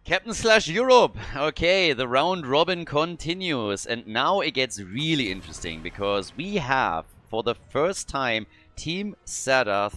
Captain slash Europe. Okay, the round robin continues. And now it gets really interesting because we have, for the first time, Team Serdath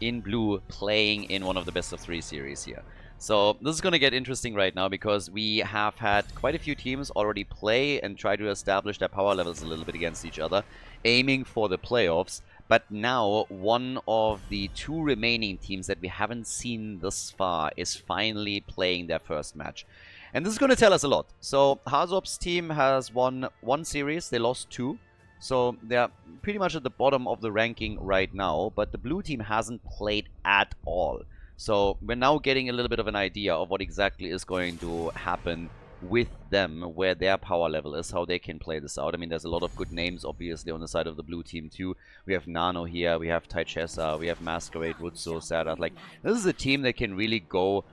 in blue playing in one of the best of 3 series here. So this is going to get interesting right now because we have had quite a few teams already play and try to establish their power levels a little bit against each other, aiming for the playoffs. But now, one of the 2 remaining teams that we haven't seen thus far is finally playing their first match. And this is going to tell us a lot. So, HasuObs' team has won 1 series, they lost 2. So, they're pretty much at the bottom of the ranking right now. But the blue team hasn't played at all. So, we're now getting a little bit of an idea of what exactly is going to happen with them, where their power level is, how they can play this out. I mean, there's a lot of good names, obviously, on the side of the blue team, too. We have Nano here, we have Taichesa, we have Masquerade, Wutso, Serdath. Like, this is a team that can really go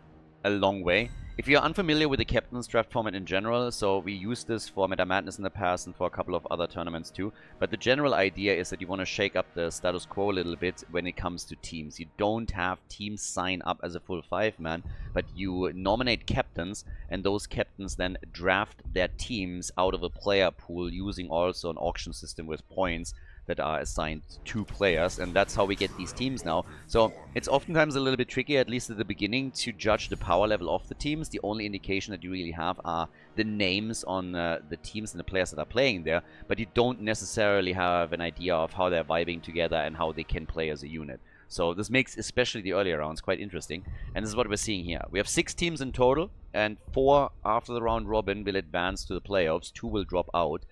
a long way. If you're unfamiliar with the Captain's Draft format in general, so we used this for Meta Madness in the past and for a couple of other tournaments too, but the general idea is that you want to shake up the status quo a little bit when it comes to teams. You don't have teams sign up as a full 5-man, but you nominate captains, and those captains then draft their teams out of a player pool using also an auction system with points that are assigned to players, and that's how we get these teams now. So it's oftentimes a little bit tricky, at least at the beginning, to judge the power level of the teams. The only indication that you really have are the names on the teams and the players that are playing there, but you don't necessarily have an idea of how they're vibing together and how they can play as a unit. So this makes especially the earlier rounds quite interesting, and this is what we're seeing here. We have 6 teams in total, and 4 after the round robin will advance to the playoffs, 2 will drop out,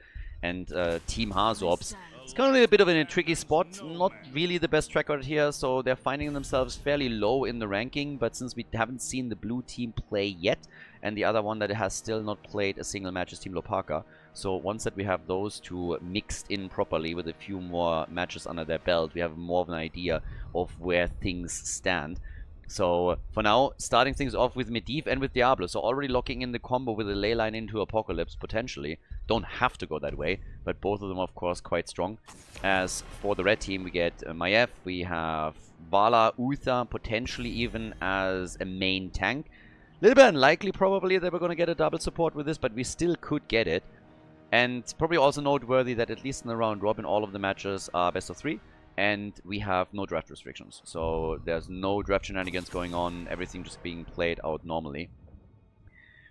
and Team HasuObs, it's currently a bit of a tricky spot, not really the best track record here, so they're finding themselves fairly low in the ranking, but since we haven't seen the blue team play yet, and the other one that has still not played a single match is Team Lopaka, so once that we have those 2 mixed in properly with a few more matches under their belt, we have more of an idea of where things stand. So, for now, starting things off with Medivh and with Diablo. So already locking in the combo with a ley line into Apocalypse, potentially. Don't have to go that way, but both of them, of course, quite strong. As for the red team, we get Maiev, we have Vala, Uther, potentially even as a main tank. A little bit unlikely, probably, that we're going to get a double support with this, but we still could get it. And probably also noteworthy that at least in the round robin, all of the matches are best of 3. And we have no draft restrictions, so there's no draft shenanigans going on, everything just being played out normally.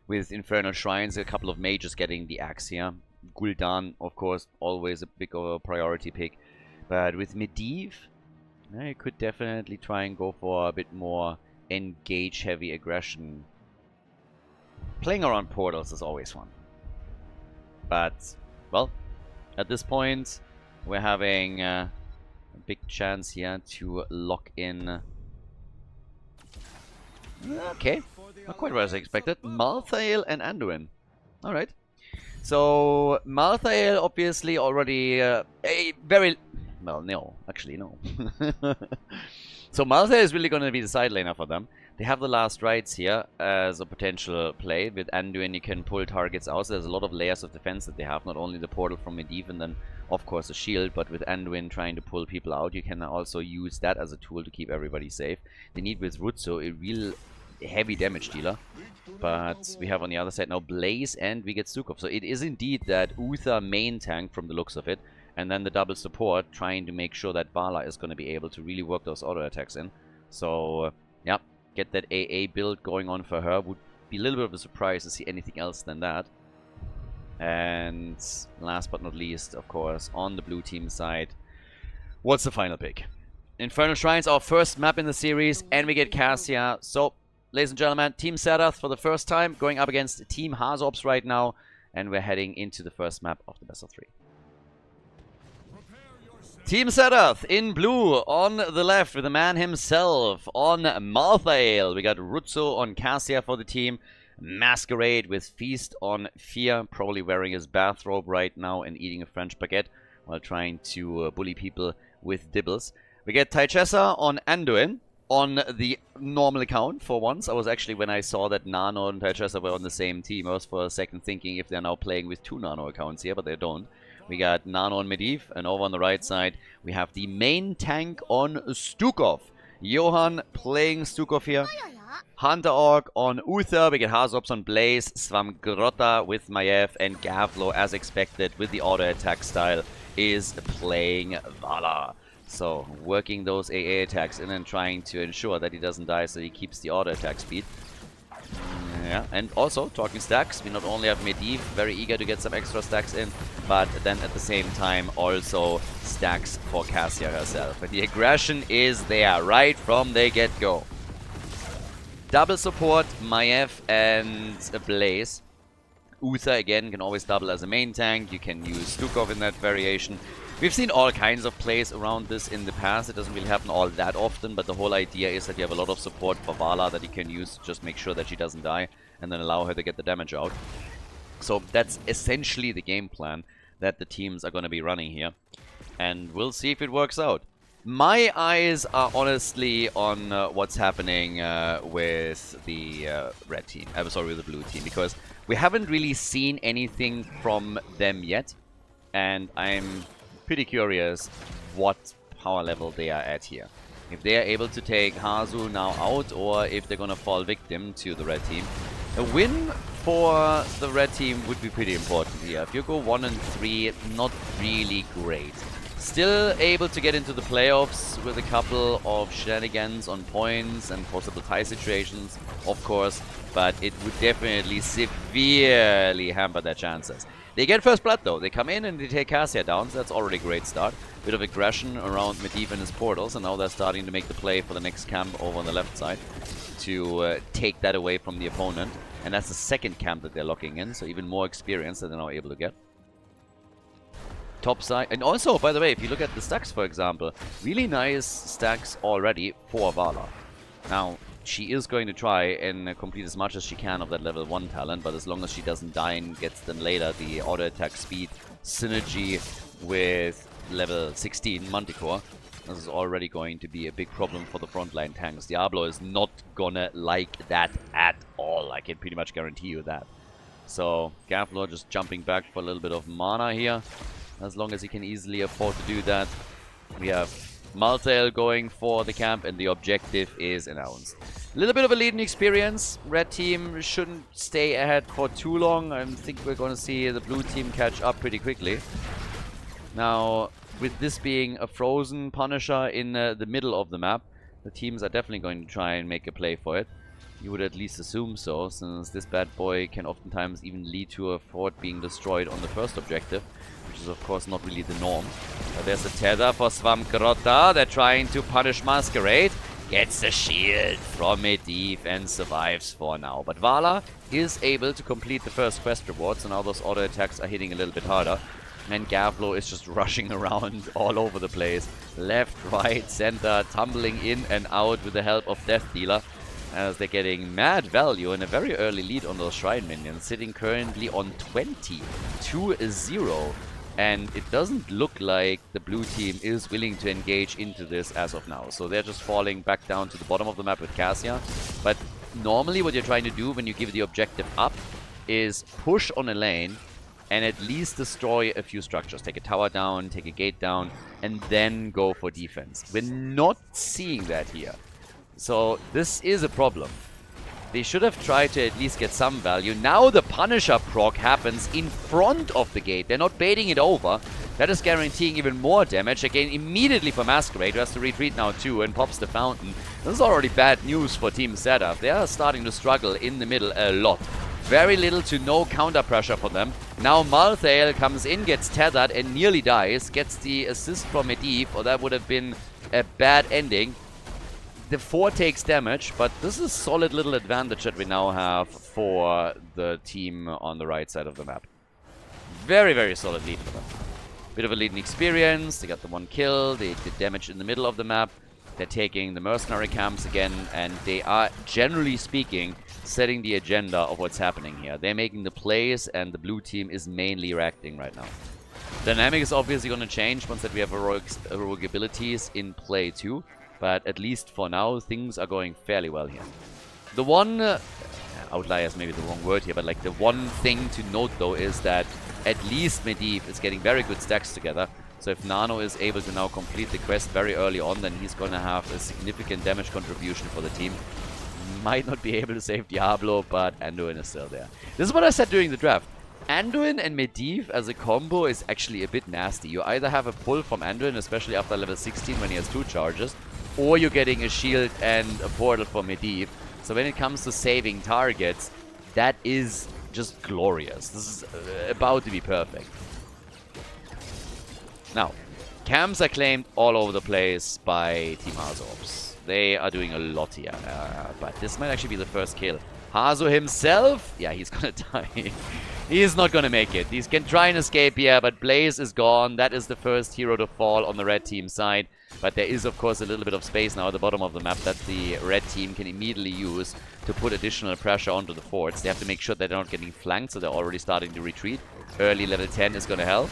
With Infernal Shrines, a couple of mages getting the axe here. Gul'dan, of course, always a big priority pick. But with Medivh, you could definitely try and go for a bit more engage-heavy aggression. Playing around portals is always fun. But, well, at this point, we're having a big chance here to lock in. Okay, not quite what I expected. Malthael and Anduin. Alright. So, Malthael obviously already a very... Well, no. Actually, no. So, Malthael is really going to be the side laner for them. They have the last rights here as a potential play. With Anduin, you can pull targets out. So there's a lot of layers of defense that they have. Not only the portal from Medivh and then, of course, a shield. But with Anduin trying to pull people out, you can also use that as a tool to keep everybody safe. They need with Wutso a real heavy damage dealer. But we have on the other side now Blaze and we get Stukov. So it is indeed that Uther main tank from the looks of it. And then the double support trying to make sure that Vala is going to be able to really work those auto attacks in. So, yeah. Get that AA build going on for her. Would be a little bit of a surprise to see anything else than that. And last but not least, of course, on the blue team side, what's the final pick? Infernal Shrines, our first map in the series, and we get Cassia. So, ladies and gentlemen, Team Serdath for the first time, going up against Team HasuObs right now, and we're heading into the first map of the best of 3. Team Serdath in blue on the left with the man himself on Malthael. We got Wutso on Cassia for the team. Masquerade with Feast on Fear, probably wearing his bathrobe right now and eating a French baguette while trying to bully people with dibbles. We get Taichesa on Anduin on the normal account for once. I was actually, when I saw that Nano and Taichesa were on the same team, I was for a second thinking if they're now playing with 2 Nano accounts here, but they don't. We got Nano and Medivh, and over on the right side, we have the main tank on Stukov. Johan playing Stukov here. Hunter Orc on Uther, we get HasuObs on Blaze, Svamgrota with Maiev, and Gavlo, as expected, with the auto attack style, is playing Vala. So, working those AA attacks in and trying to ensure that he doesn't die so he keeps the auto attack speed. Yeah, and also, talking stacks, we not only have Medivh, very eager to get some extra stacks in, but then at the same time also stacks for Cassia herself. And the aggression is there, right from the get-go. Double support, Maiev and Blaze. Uther, again, can always double as a main tank. You can use Stukov in that variation. We've seen all kinds of plays around this in the past. It doesn't really happen all that often, but the whole idea is that you have a lot of support for Vala that you can use to just make sure that she doesn't die and then allow her to get the damage out. So that's essentially the game plan that the teams are going to be running here. And we'll see if it works out. My eyes are honestly on what's happening with the red team. I'm sorry, with the blue team, because we haven't really seen anything from them yet, and I'm pretty curious what power level they are at here. If they are able to take Hasu now out, or if they're gonna fall victim to the red team. A win for the red team would be pretty important here. If you go 1-3, not really great. Still able to get into the playoffs with a couple of shenanigans on points and possible tie situations, of course, but it would definitely severely hamper their chances. They get first blood though. They come in and they take Cassia down, so that's already a great start. Bit of aggression around Medivh and his portals, and now they're starting to make the play for the next camp over on the left side to take that away from the opponent. And that's the second camp that they're locking in, so even more experience that they're now able to get. Top side, and also, by the way, if you look at the stacks, for example, really nice stacks already for Vala. Now, she is going to try and complete as much as she can of that level 1 talent, but as long as she doesn't die and gets them later, the auto attack speed synergy with level 16 Manticore, this is already going to be a big problem for the frontline tanks. Diablo is not gonna like that at all, I can pretty much guarantee you that. So, Gavlo just jumping back for a little bit of mana here, as long as he can easily afford to do that. We have Maltael going for the camp, and the objective is announced. A little bit of a leading experience. Red team shouldn't stay ahead for too long. I think we're going to see the blue team catch up pretty quickly. Now, with this being a frozen Punisher in the middle of the map, the teams are definitely going to try and make a play for it. You would at least assume so, since this bad boy can oftentimes even lead to a fort being destroyed on the first objective, which is of course not really the norm. But there's a tether for Svamgrota. They're trying to punish Masquerade. Gets the shield from Medivh and survives for now. But Vala is able to complete the first quest reward, so now those auto attacks are hitting a little bit harder. And Gavlo is just rushing around all over the place. Left, right, center, tumbling in and out with the help of Death Dealer, as they're getting mad value and a very early lead on those Shrine minions, sitting currently on 20-0. And it doesn't look like the blue team is willing to engage into this as of now. So they're just falling back down to the bottom of the map with Cassia. But normally what you're trying to do when you give the objective up is push on a lane and at least destroy a few structures. Take a tower down, take a gate down, and then go for defense. We're not seeing that here. So this is a problem. They should have tried to at least get some value. Now the Punisher proc happens in front of the gate. They're not baiting it over. That is guaranteeing even more damage. Again, immediately for Masquerade, who has to retreat now too and pops the fountain. This is already bad news for Team Serdath. They are starting to struggle in the middle a lot. Very little to no counter pressure for them. Now Malthael comes in, gets tethered and nearly dies. Gets the assist from Medivh, or that would have been a bad ending. The 4 takes damage, but this is a solid little advantage that we now have for the team on the right side of the map. Very, very solid lead for them. Bit of a leading experience. They got the 1 kill. They did damage in the middle of the map. They're taking the mercenary camps again, and they are, generally speaking, setting the agenda of what's happening here. They're making the plays, and the blue team is mainly reacting right now. Dynamic is obviously going to change once that we have heroic abilities in play too. But at least for now, things are going fairly well here. The one... outlier is maybe the wrong word here, but like the one thing to note though is that at least Medivh is getting very good stacks together. So if Nano is able to now complete the quest very early on, then he's going to have a significant damage contribution for the team. might not be able to save Diablo, but Anduin is still there. This is what I said during the draft. Anduin and Medivh as a combo is actually a bit nasty. You either have a pull from Anduin, especially after level 16 when he has 2 charges, or you're getting a shield and a portal for Medivh. So when it comes to saving targets, that is just glorious. This is about to be perfect. Now, camps are claimed all over the place by Team HasuObs. They are doing a lot here, but this might actually be the first kill. Hasu himself, yeah, he's gonna die. He is not gonna make it. He can try and escape here, but Blaze is gone. That is the first hero to fall on the red team side. But there is, of course, a little bit of space now at the bottom of the map that the red team can immediately use to put additional pressure onto the forts. They have to make sure they're not getting flanked, so they're already starting to retreat. Early level 10 is gonna help.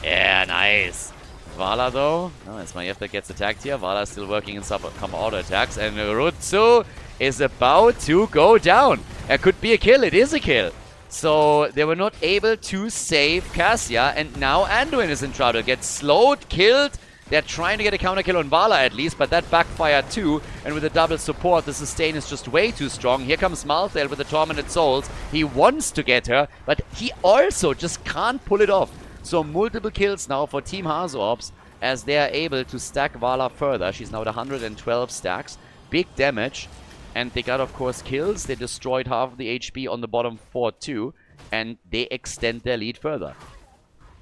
Yeah, nice. Vala, though. No, it's Maiev that gets attacked here. Vala is still working in some auto attacks. And Rutsu is about to go down. It could be a kill. It is a kill. So they were not able to save Cassia. And now Anduin is in trouble. Gets slowed, killed. They're trying to get a counter kill on Vala at least, but that backfired too. And with the double support, the sustain is just way too strong. Here comes Malthael with the Tormented Souls. He wants to get her, but he also just can't pull it off. So multiple kills now for Team HasuObs as they are able to stack Vala further. She's now at 112 stacks. Big damage. And they got, of course, kills. They destroyed half of the HP on the bottom fort too. And they extend their lead further.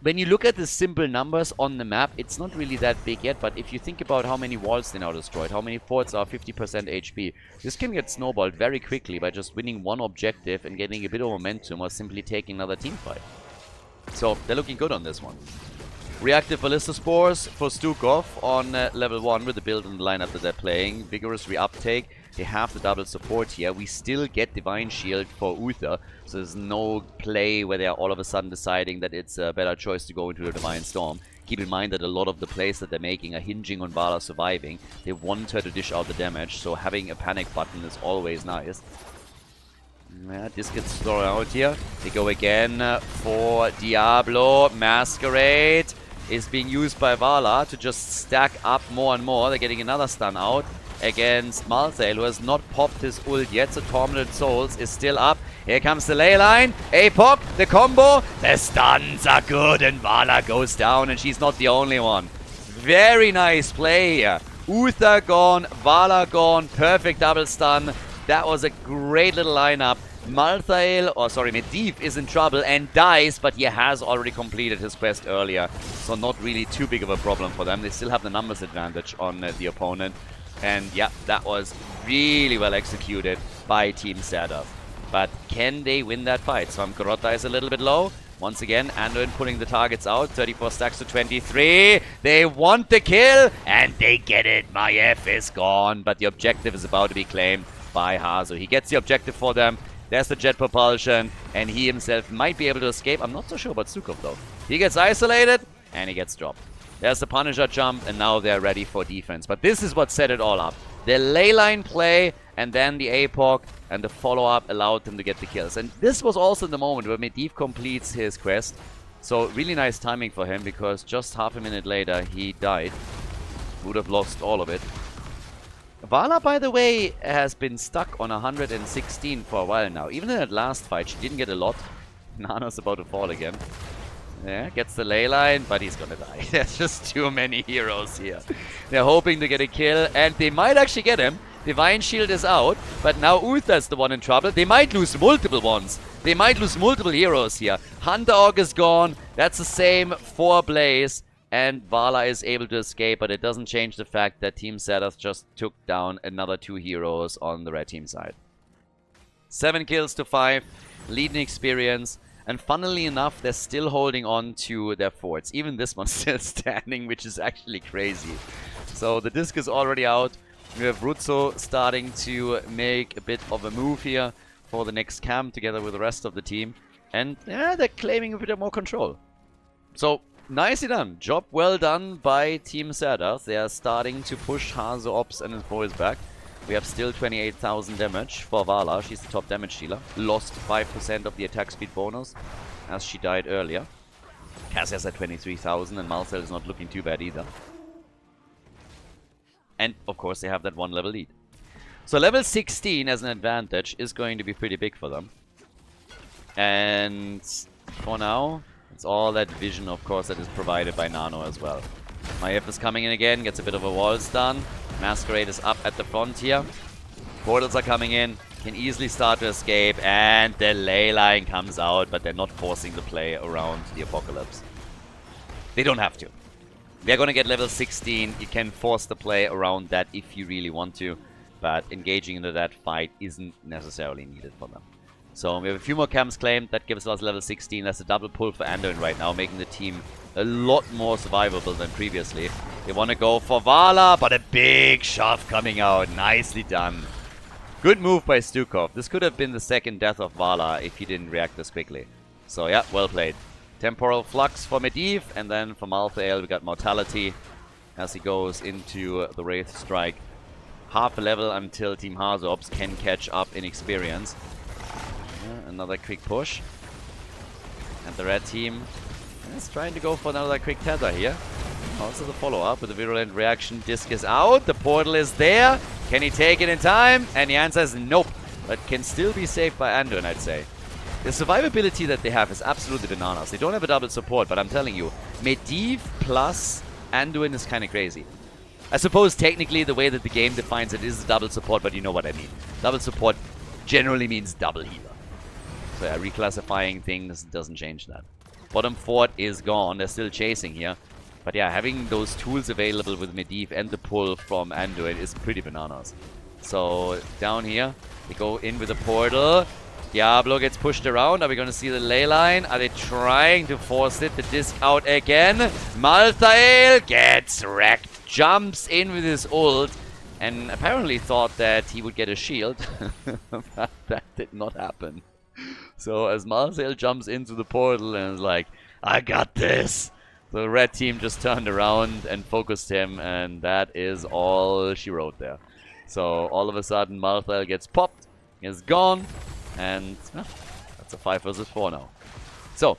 When you look at the simple numbers on the map, it's not really that big yet. But if you think about how many walls they now destroyed, how many forts are 50% HP, this can get snowballed very quickly by just winning one objective and getting a bit of momentum or simply taking another team fight. So they're looking good on this one. Reactive Ballista Spores for Stukov on level 1 with the build and the lineup that they're playing. Vigorous reuptake. They have the double support here. We still get Divine Shield for Uther. So there's no play where they're all of a sudden deciding that it's a better choice to go into the Divine Storm. Keep in mind that a lot of the plays that they're making are hinging on Vala surviving. They want her to dish out the damage, so having a panic button is always nice. Yeah, this gets thrown out here. They go again for Diablo. Masquerade is being used by Vala to just stack up more and more. They're getting another stun out against Malthael, who has not popped his ult yet. So Tormented Souls is still up. Here comes the ley line. APOC, the combo. The stuns are good and Vala goes down and she's not the only one. Very nice play here. Uther gone, Vala gone. Perfect double stun. That was a great little lineup. Malthael, or sorry, Medivh is in trouble and dies, but he has already completed his quest earlier. So not really too big of a problem for them. They still have the numbers advantage on the opponent. And yeah, that was really well executed by Team Serdath. But can they win that fight? Svamkarota is a little bit low. Once again, Anduin putting the targets out. 34 stacks to 23. They want the kill, and they get it. Maiev is gone, but the objective is about to be claimed by Hasu. He gets the objective for them. There's the jet propulsion, and he himself might be able to escape. I'm not so sure about Stukov, though. He gets isolated, and he gets dropped. There's the Punisher jump, and now they're ready for defense. But this is what set it all up. The ley line play, and then the APOC, and the follow-up allowed them to get the kills. And this was also the moment where Medivh completes his quest. So really nice timing for him, because just half a minute later, he died. Would have lost all of it. Vala, by the way, has been stuck on 116 for a while now. Even in that last fight, she didn't get a lot. Nana's about to fall again. Yeah, gets the ley line, but he's gonna die. There's just too many heroes here. They're hoping to get a kill, and they might actually get him. Divine Shield is out, but now Uther's the one in trouble. They might lose multiple ones. They might lose multiple heroes here. Hunter Orc is gone. That's the same for Blaze. And Vala is able to escape, but it doesn't change the fact that Team Serdath just took down another 2 heroes on the red team side. 7 kills to 5, leading experience, and funnily enough, they're still holding on to their forts. Even this one's still standing, which is actually crazy. So the disc is already out. We have Rutsu starting to make a bit of a move here for the next camp together with the rest of the team. And yeah, they're claiming a bit more control. So nicely done. Job well done by Team Serdath. They are starting to push HasuObs and his boys back. We have still 28,000 damage for Vala. She's the top damage dealer. Lost 5% of the attack speed bonus as she died earlier. Cassia's at 23,000 and Malthael is not looking too bad either. And of course they have that 1 level lead. So level 16 as an advantage is going to be pretty big for them. And for now, it's all that vision, of course, that is provided by Nano as well. Maiev is coming in again, gets a bit of a wall stun. Masquerade is up at the front here. Portals are coming in, can easily start to escape, and the ley line comes out, but they're not forcing the play around the Apocalypse. They don't have to. They're going to get level 16. You can force the play around that if you really want to, but engaging into that fight isn't necessarily needed for them. So we have a few more camps claimed. That gives us level 16. That's a double pull for Anduin right now, making the team a lot more survivable than previously. They want to go for Vala, but a big shove coming out. Nicely done. Good move by Stukov. This could have been the second death of Vala if he didn't react this quickly. So yeah, well played. Temporal Flux for Medivh, and then for Malthael we got Mortality as he goes into the Wraith Strike. Half a level until Team HasuObs can catch up in experience. Another quick push. And the red team is trying to go for another quick tether here. Also the follow-up with a virulent reaction. Disc is out, the portal is there. Can he take it in time? And the answer is nope. But can still be saved by Anduin, I'd say. The survivability that they have is absolutely bananas. They don't have a double support, but I'm telling you, Medivh plus Anduin is kind of crazy. I suppose technically the way that the game defines it is a double support, but you know what I mean. Double support generally means double healer. So yeah, reclassifying things doesn't change that. Bottom fort is gone. They're still chasing here. But yeah, having those tools available with Medivh and the pull from Anduin is pretty bananas. So down here, they go in with a portal. Diablo gets pushed around. Are we going to see the ley line? Are they trying to force it? The disc out again. Malthael gets wrecked. Jumps in with his ult. And apparently thought that he would get a shield. But that did not happen. So as Malthael jumps into the portal and is like, I got this. The red team just turned around and focused him. And that is all she wrote there. So all of a sudden Malthael gets popped. Is gone. And that's a 5 versus 4 now. So,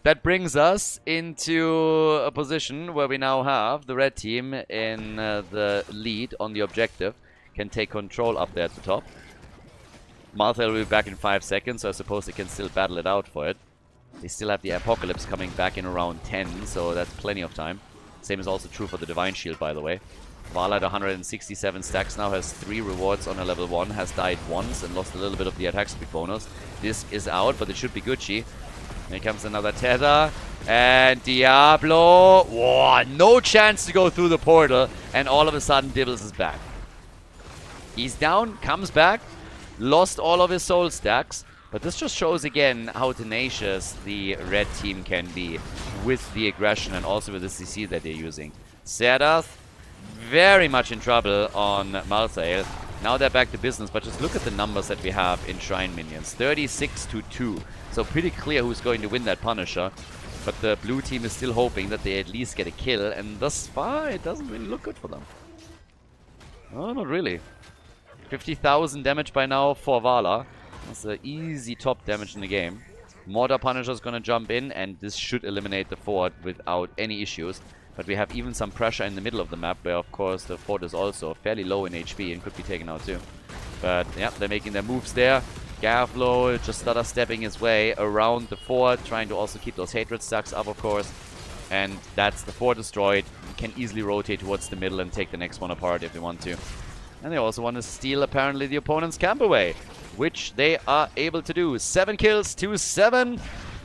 that brings us into a position where we now have the red team in the lead on the objective. Can take control up there at the top. Malthael will be back in 5 seconds, so I suppose they can still battle it out for it. They still have the Apocalypse coming back in around 10, so that's plenty of time. Same is also true for the Divine Shield, by the way. Vala at 167 stacks now, has 3 rewards on a level 1, has died once and lost a little bit of the attack speed bonus. Disc is out, but it should be Gucci. Here comes another tether. And Diablo. Whoa, no chance to go through the portal. And all of a sudden, Dibbles is back. He's down, comes back, lost all of his soul stacks. But this just shows again how tenacious the red team can be with the aggression and also with the CC that they're using. Serdath, very much in trouble on Malthael. Now they're back to business, but just look at the numbers that we have in Shrine Minions. 36-2. So pretty clear who's going to win that Punisher. But the blue team is still hoping that they at least get a kill, and thus far it doesn't really look good for them. Oh, not really. 50,000 damage by now for Vala. That's the easy top damage in the game. Mortar Punisher is going to jump in, and this should eliminate the fort without any issues. But we have even some pressure in the middle of the map, where of course the fort is also fairly low in HP and could be taken out too. But yeah, they're making their moves there. Gavlo just stutter stepping his way around the fort, trying to also keep those hatred stacks up, of course. And that's the fort destroyed. You can easily rotate towards the middle and take the next one apart if you want to. And they also want to steal apparently the opponent's camp away, which they are able to do. 7 kills to 7.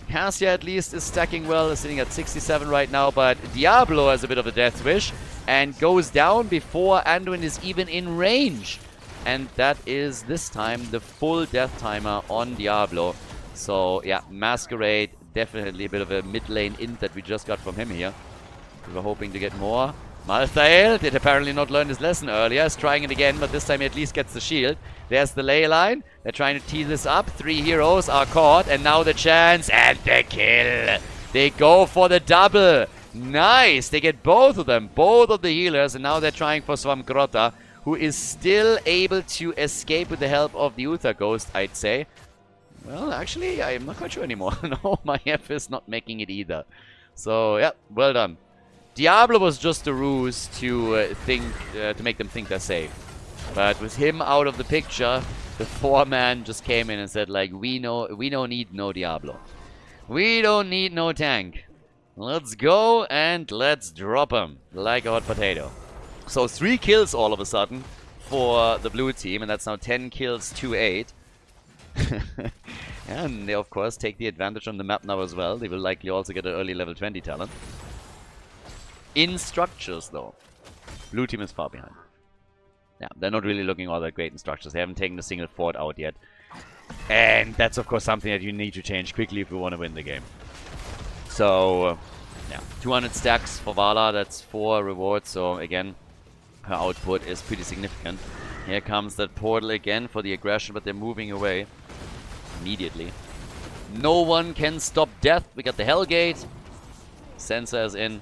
Cassia at least is stacking well, is sitting at 67 right now, but Diablo has a bit of a death wish and goes down before Anduin is even in range. And that is this time the full death timer on Diablo. So yeah, Masquerade, definitely a bit of a mid lane int that we just got from him here. We were hoping to get more. Malthael did apparently not learn his lesson earlier. Is trying it again, but this time he at least gets the shield. There's the ley line. They're trying to tee this up. 3 heroes are caught, and now the chance and the kill. They go for the double. Nice. They get both of them, both of the healers, and now they're trying for Swamgrota, who is still able to escape with the help of the Uther Ghost, I'd say. Well, actually, I'm not quite sure anymore. No, my F is not making it either. So, yeah, well done. Diablo was just a ruse to make them think they're safe. But with him out of the picture, the 4-man just came in and said, like, we don't need no Diablo. We don't need no tank. Let's go and let's drop him like a hot potato. So 3 kills all of a sudden for the blue team, and that's now 10 kills to 8. And they, of course, take the advantage on the map now as well. They will likely also get an early level 20 talent. In structures, though, blue team is far behind. Yeah, they're not really looking all that great in structures. They haven't taken a single fort out yet. And that's, of course, something that you need to change quickly if you want to win the game. So, yeah, 200 stacks for Vala. That's 4 rewards. So, again, her output is pretty significant. Here comes that portal again for the aggression, but they're moving away immediately. No one can stop death. We got the Hellgate. Sensor is in.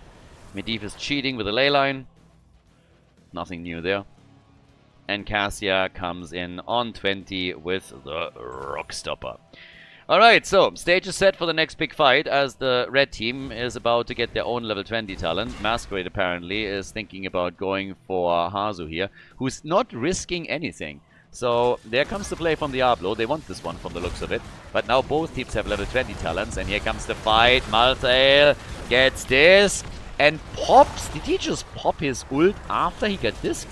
Medivh is cheating with the ley line. Nothing new there. And Cassia comes in on 20 with the Rockstopper. Alright, so stage is set for the next big fight as the red team is about to get their own level 20 talent. Masquerade apparently is thinking about going for Hasu here, who's not risking anything. So there comes the play from Diablo. They want this one from the looks of it. But now both teams have level 20 talents, and here comes the fight. Malthael gets this and pops. Did he just pop his ult after he got this?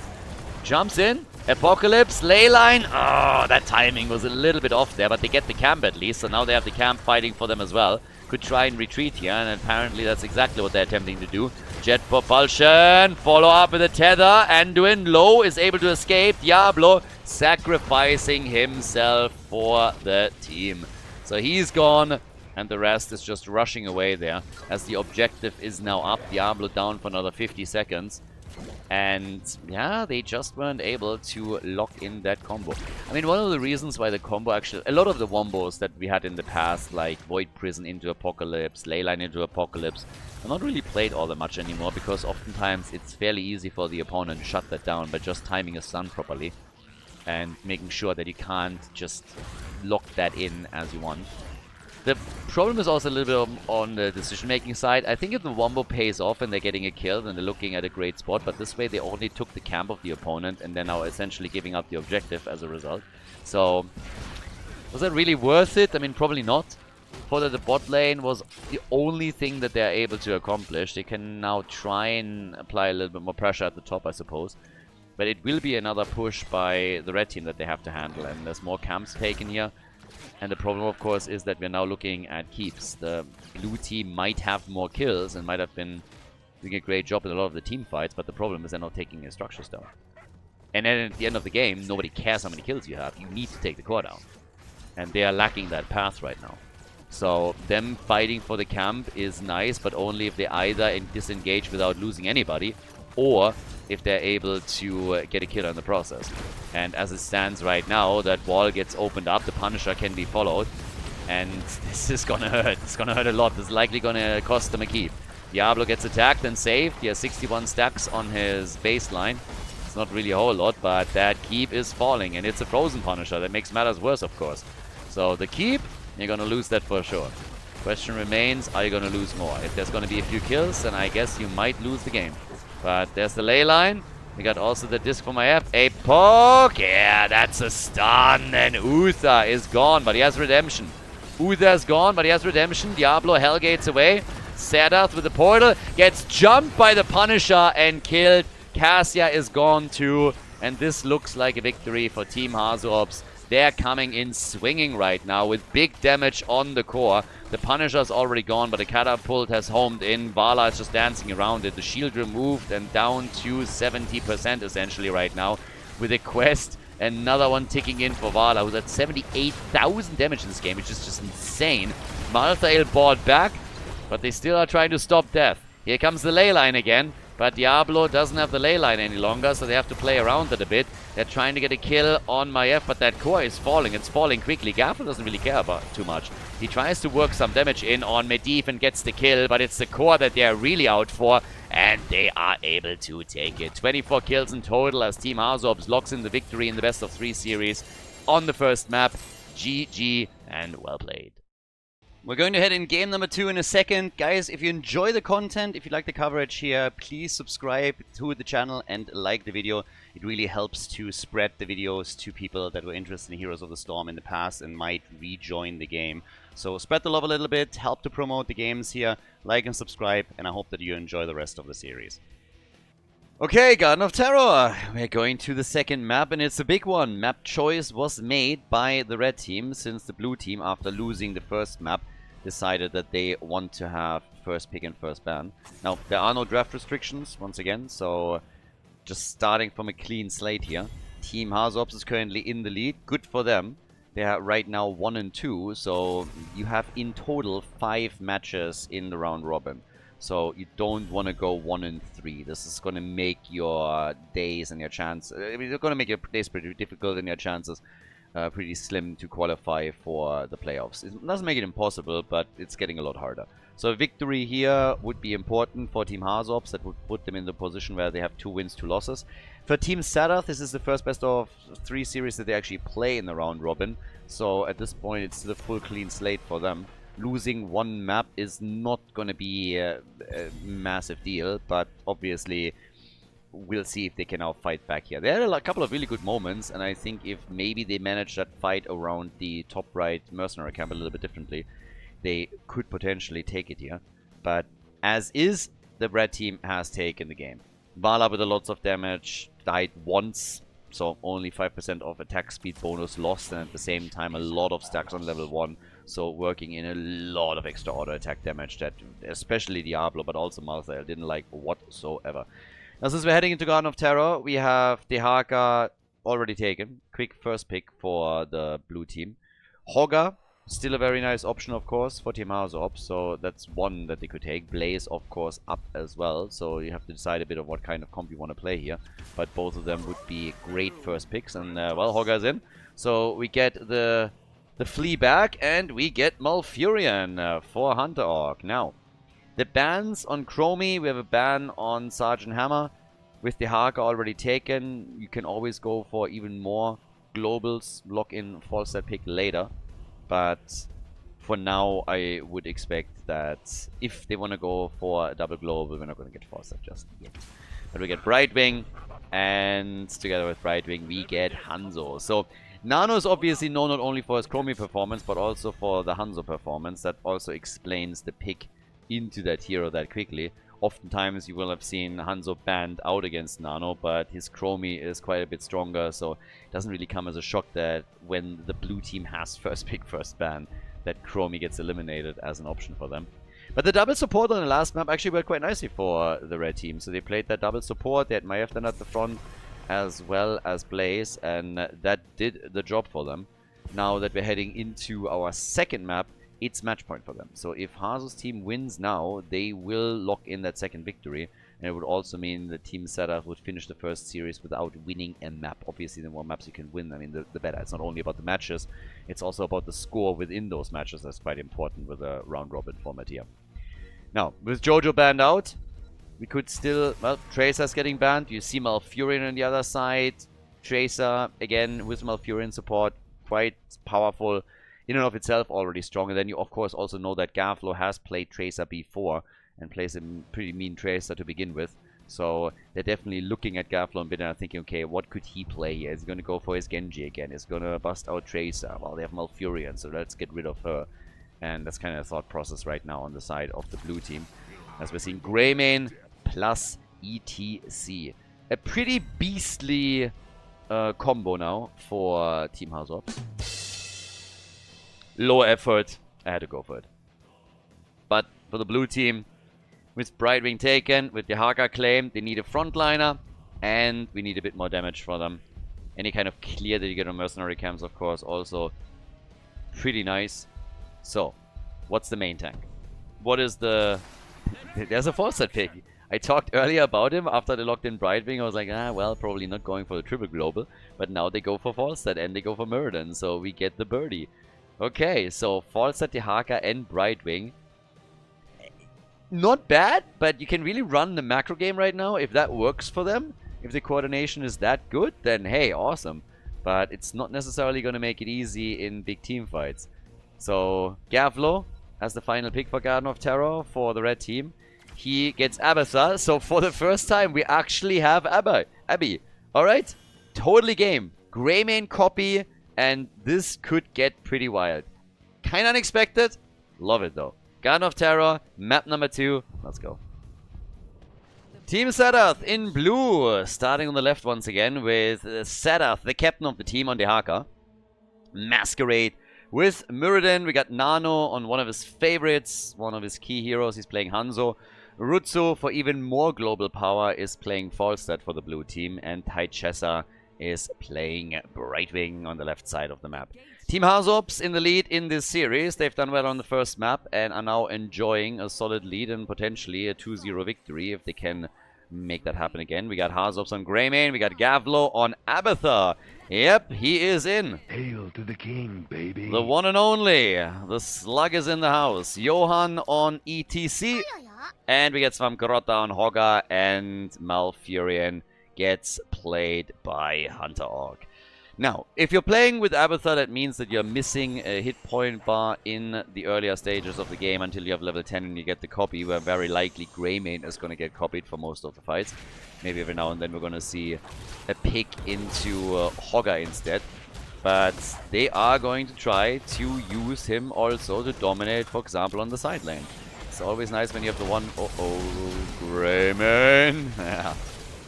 Jumps in. Apocalypse, Leyline. Oh, that timing was a little bit off there, but they get the camp at least. So now they have the camp fighting for them as well. Could try and retreat here, and apparently that's exactly what they're attempting to do. Jet propulsion, follow up with a tether. Anduin low is able to escape. Diablo sacrificing himself for the team. So he's gone, and the rest is just rushing away there as the objective is now up. Diablo down for another 50 seconds. And yeah, they just weren't able to lock in that combo. I mean, one of the reasons why the combo actually... A lot of the wombos that we had in the past, like Void Prison into Apocalypse, Leyline into Apocalypse, are not really played all that much anymore, because oftentimes it's fairly easy for the opponent to shut that down by just timing a stun properly and making sure that you can't just lock that in as you want. The problem is also a little bit on the decision-making side. I think if the wombo pays off and they're getting a kill, then they're looking at a great spot. But this way, they only took the camp of the opponent and they're now essentially giving up the objective as a result. So, was that really worth it? I mean, probably not. For the bot lane was the only thing that they're able to accomplish. They can now try and apply a little bit more pressure at the top, I suppose. But it will be another push by the red team that they have to handle. And there's more camps taken here. And the problem, of course, is that we're now looking at keeps. The blue team might have more kills and might have been doing a great job in a lot of the team fights, but the problem is they're not taking their structures down. And then at the end of the game, nobody cares how many kills you have. You need to take the core down. And they are lacking that path right now. So them fighting for the camp is nice, but only if they either disengage without losing anybody, or if they're able to get a kill in the process. And as it stands right now, that wall gets opened up, the Punisher can be followed, and this is gonna hurt. It's gonna hurt a lot. This is likely gonna cost them a keep. Diablo gets attacked and saved. He has 61 stacks on his baseline. It's not really a whole lot, but that keep is falling, and it's a frozen Punisher. That makes matters worse, of course. So the keep, you're gonna lose that for sure. Question remains, are you gonna lose more? If there's gonna be a few kills, then I guess you might lose the game. But there's the ley line. We got also the disc from IF. A poke! Yeah, that's a stun. And Uther is gone, but he has redemption. Uther's gone, but he has redemption. Diablo Hellgates away. Serdath with the portal. Gets jumped by the Punisher and killed. Cassia is gone too. And this looks like a victory for Team HasuObs. They're coming in swinging right now with big damage on the core. The Punisher's already gone, but the catapult has homed in. Vala is just dancing around it. The shield removed and down to 70% essentially right now. With a quest, another one ticking in for Vala, who's at 78,000 damage in this game, which is just insane. Malthael bought back, but they still are trying to stop death. Here comes the ley line again. But Diablo doesn't have the ley line any longer, so they have to play around it a bit. They're trying to get a kill on Maiev, but that core is falling. It's falling quickly. Gaffer doesn't really care about too much. He tries to work some damage in on Medivh and gets the kill, but it's the core that they're really out for, and they are able to take it. 24 kills in total as Team HasuObs locks in the victory in the best-of-3 series on the first map. GG and well played. We're going to head in game number 2 in a second. Guys, if you enjoy the content, if you like the coverage here, please subscribe to the channel and like the video. It really helps to spread the videos to people that were interested in Heroes of the Storm in the past and might rejoin the game. So spread the love a little bit, help to promote the games here, like and subscribe, and I hope that you enjoy the rest of the series. Okay, Garden of Terror. We're going to the second map, and it's a big one. Map choice was made by the red team, since the blue team, after losing the first map, decided that they want to have first pick and first ban. Now, there are no draft restrictions, once again, so just starting from a clean slate here. Team HasuObs is currently in the lead. Good for them. They are right now 1 and 2, so you have in total 5 matches in the round robin. So you don't want to go 1 and 3. This is going to make your days and your chances. I mean, it's going to make your days pretty difficult and your chances pretty slim to qualify for the playoffs. It doesn't make it impossible, but it's getting a lot harder. So a victory here would be important for Team HasuObs. That would put them in the position where they have 2 wins, 2 losses. For Team Serdath, this is the first best of 3 series that they actually play in the round robin. So at this point, it's the full clean slate for them. Losing 1 map is not going to be a massive deal, but obviously we'll see if they can now fight back here. They had a couple of really good moments, and I think if maybe they manage that fight around the top right mercenary camp a little bit differently, they could potentially take it here. But as is, the red team has taken the game. Vala with a lots of damage, died once, so only 5% of attack speed bonus lost, and at the same time a lot of stacks on level 1, so working in a lot of extra auto attack damage that especially Diablo, but also Malthael didn't like whatsoever. Now, since we're heading into Garden of Terror, we have Dehaka already taken. Quick first pick for the blue team. Hogger, still a very nice option, of course, for Team HasuObs, so that's one that they could take. Blaze, of course, up as well, so you have to decide a bit of what kind of comp you want to play here. But both of them would be great first picks, and, well, Hogger's in. So we get the Flea back, and we get Malfurion for Hunter Orc. Now, the bans on Chromie, we have a ban on Sergeant Hammer. With the Haka already taken, you can always go for even more globals, lock in false set pick later. But for now, I would expect that if they want to go for a double global, we're not going to get false set just yet. But we get Brightwing, and together with Brightwing, we get Hanzo. So Nano is obviously known not only for his Chromie performance, but also for the Hanzo performance. That also explains the pick into that hero that quickly. Oftentimes you will have seen Hanzo banned out against Nano, but his Chromie is quite a bit stronger, so it doesn't really come as a shock that when the blue team has first pick, first ban, that Chromie gets eliminated as an option for them. But the double support on the last map actually worked quite nicely for the red team, so they played that double support. They had Mayeftan at the front as well as Blaze, and that did the job for them. Now that we're heading into our second map, it's match point for them. So if Hasu's team wins now, they will lock in that second victory. And it would also mean that Team Serdath would finish the first series without winning a map. Obviously, the more maps you can win, I mean, the better. It's not only about the matches, it's also about the score within those matches. That's quite important with a round-robin format here. Now, with Jojo banned out, we could still... Well, Tracer's getting banned. You see Malfurion on the other side. Tracer, again, with Malfurion support, quite powerful. In and of itself already strong, and then you of course also know that Garflo has played Tracer before and plays a pretty mean Tracer to begin with, so they're definitely looking at Garflo a bit and thinking, okay, what could he play here? Is he going to go for his Genji again? Is he going to bust out Tracer? Well, they have Malfurion, so let's get rid of her, and that's kind of the thought process right now on the side of the blue team, as we're seeing Greymane plus ETC. A pretty beastly combo now for Team HasuObs. Low effort, I had to go for it. But for the blue team, with Brightwing taken, with the Haka claimed, they need a frontliner, and we need a bit more damage for them. Any kind of clear that you get on mercenary camps, of course, also pretty nice. So, what's the main tank? What is the... There's a false set pick. I talked earlier about him after they locked in Brightwing. I was like, well, probably not going for the triple global. But now they go for false set and they go for Murden, so we get the birdie. Okay, so Falstad, Dehaka, and Brightwing. Not bad, but you can really run the macro game right now if that works for them. If the coordination is that good, then hey, awesome. But it's not necessarily going to make it easy in big team fights. So, Gavlo, as the final pick for Garden of Terror for the red team. He gets Abathar, so for the first time we actually have Abby. Alright, totally game. Greymane copy, and this could get pretty wild. Kinda unexpected, love it though. Garden of Terror, map number 2, let's go. Team Serdath in blue, starting on the left once again with Serdath, the captain of the team on the Haka. Masquerade with Muradin. We got Nano on one of his favorites, one of his key heroes. He's playing Hanzo. Rutsu, for even more global power, is playing Falstad for the blue team. And Taichessa is playing Brightwing on the left side of the map. Team HasuObs in the lead in this series. They've done well on the first map and are now enjoying a solid lead and potentially a 2-0 victory if they can make that happen again. We got HasuObs on Greymane. We got Gavlo on Abathar. Yep, he is in. Hail to the king, baby. The one and only. The slug is in the house. Johan on ETC. And we get Svamkarota on Hogga. And Malfurion gets played by Hunter Orc. Now, if you're playing with Abathar, that means that you're missing a hit point bar in the earlier stages of the game until you have level 10 and you get the copy, where very likely Greymane is going to get copied for most of the fights. Maybe every now and then we're going to see a pick into Hogga instead. But they are going to try to use him also to dominate, for example, on the side lane. It's always nice when you have the one... Greymane! Yeah.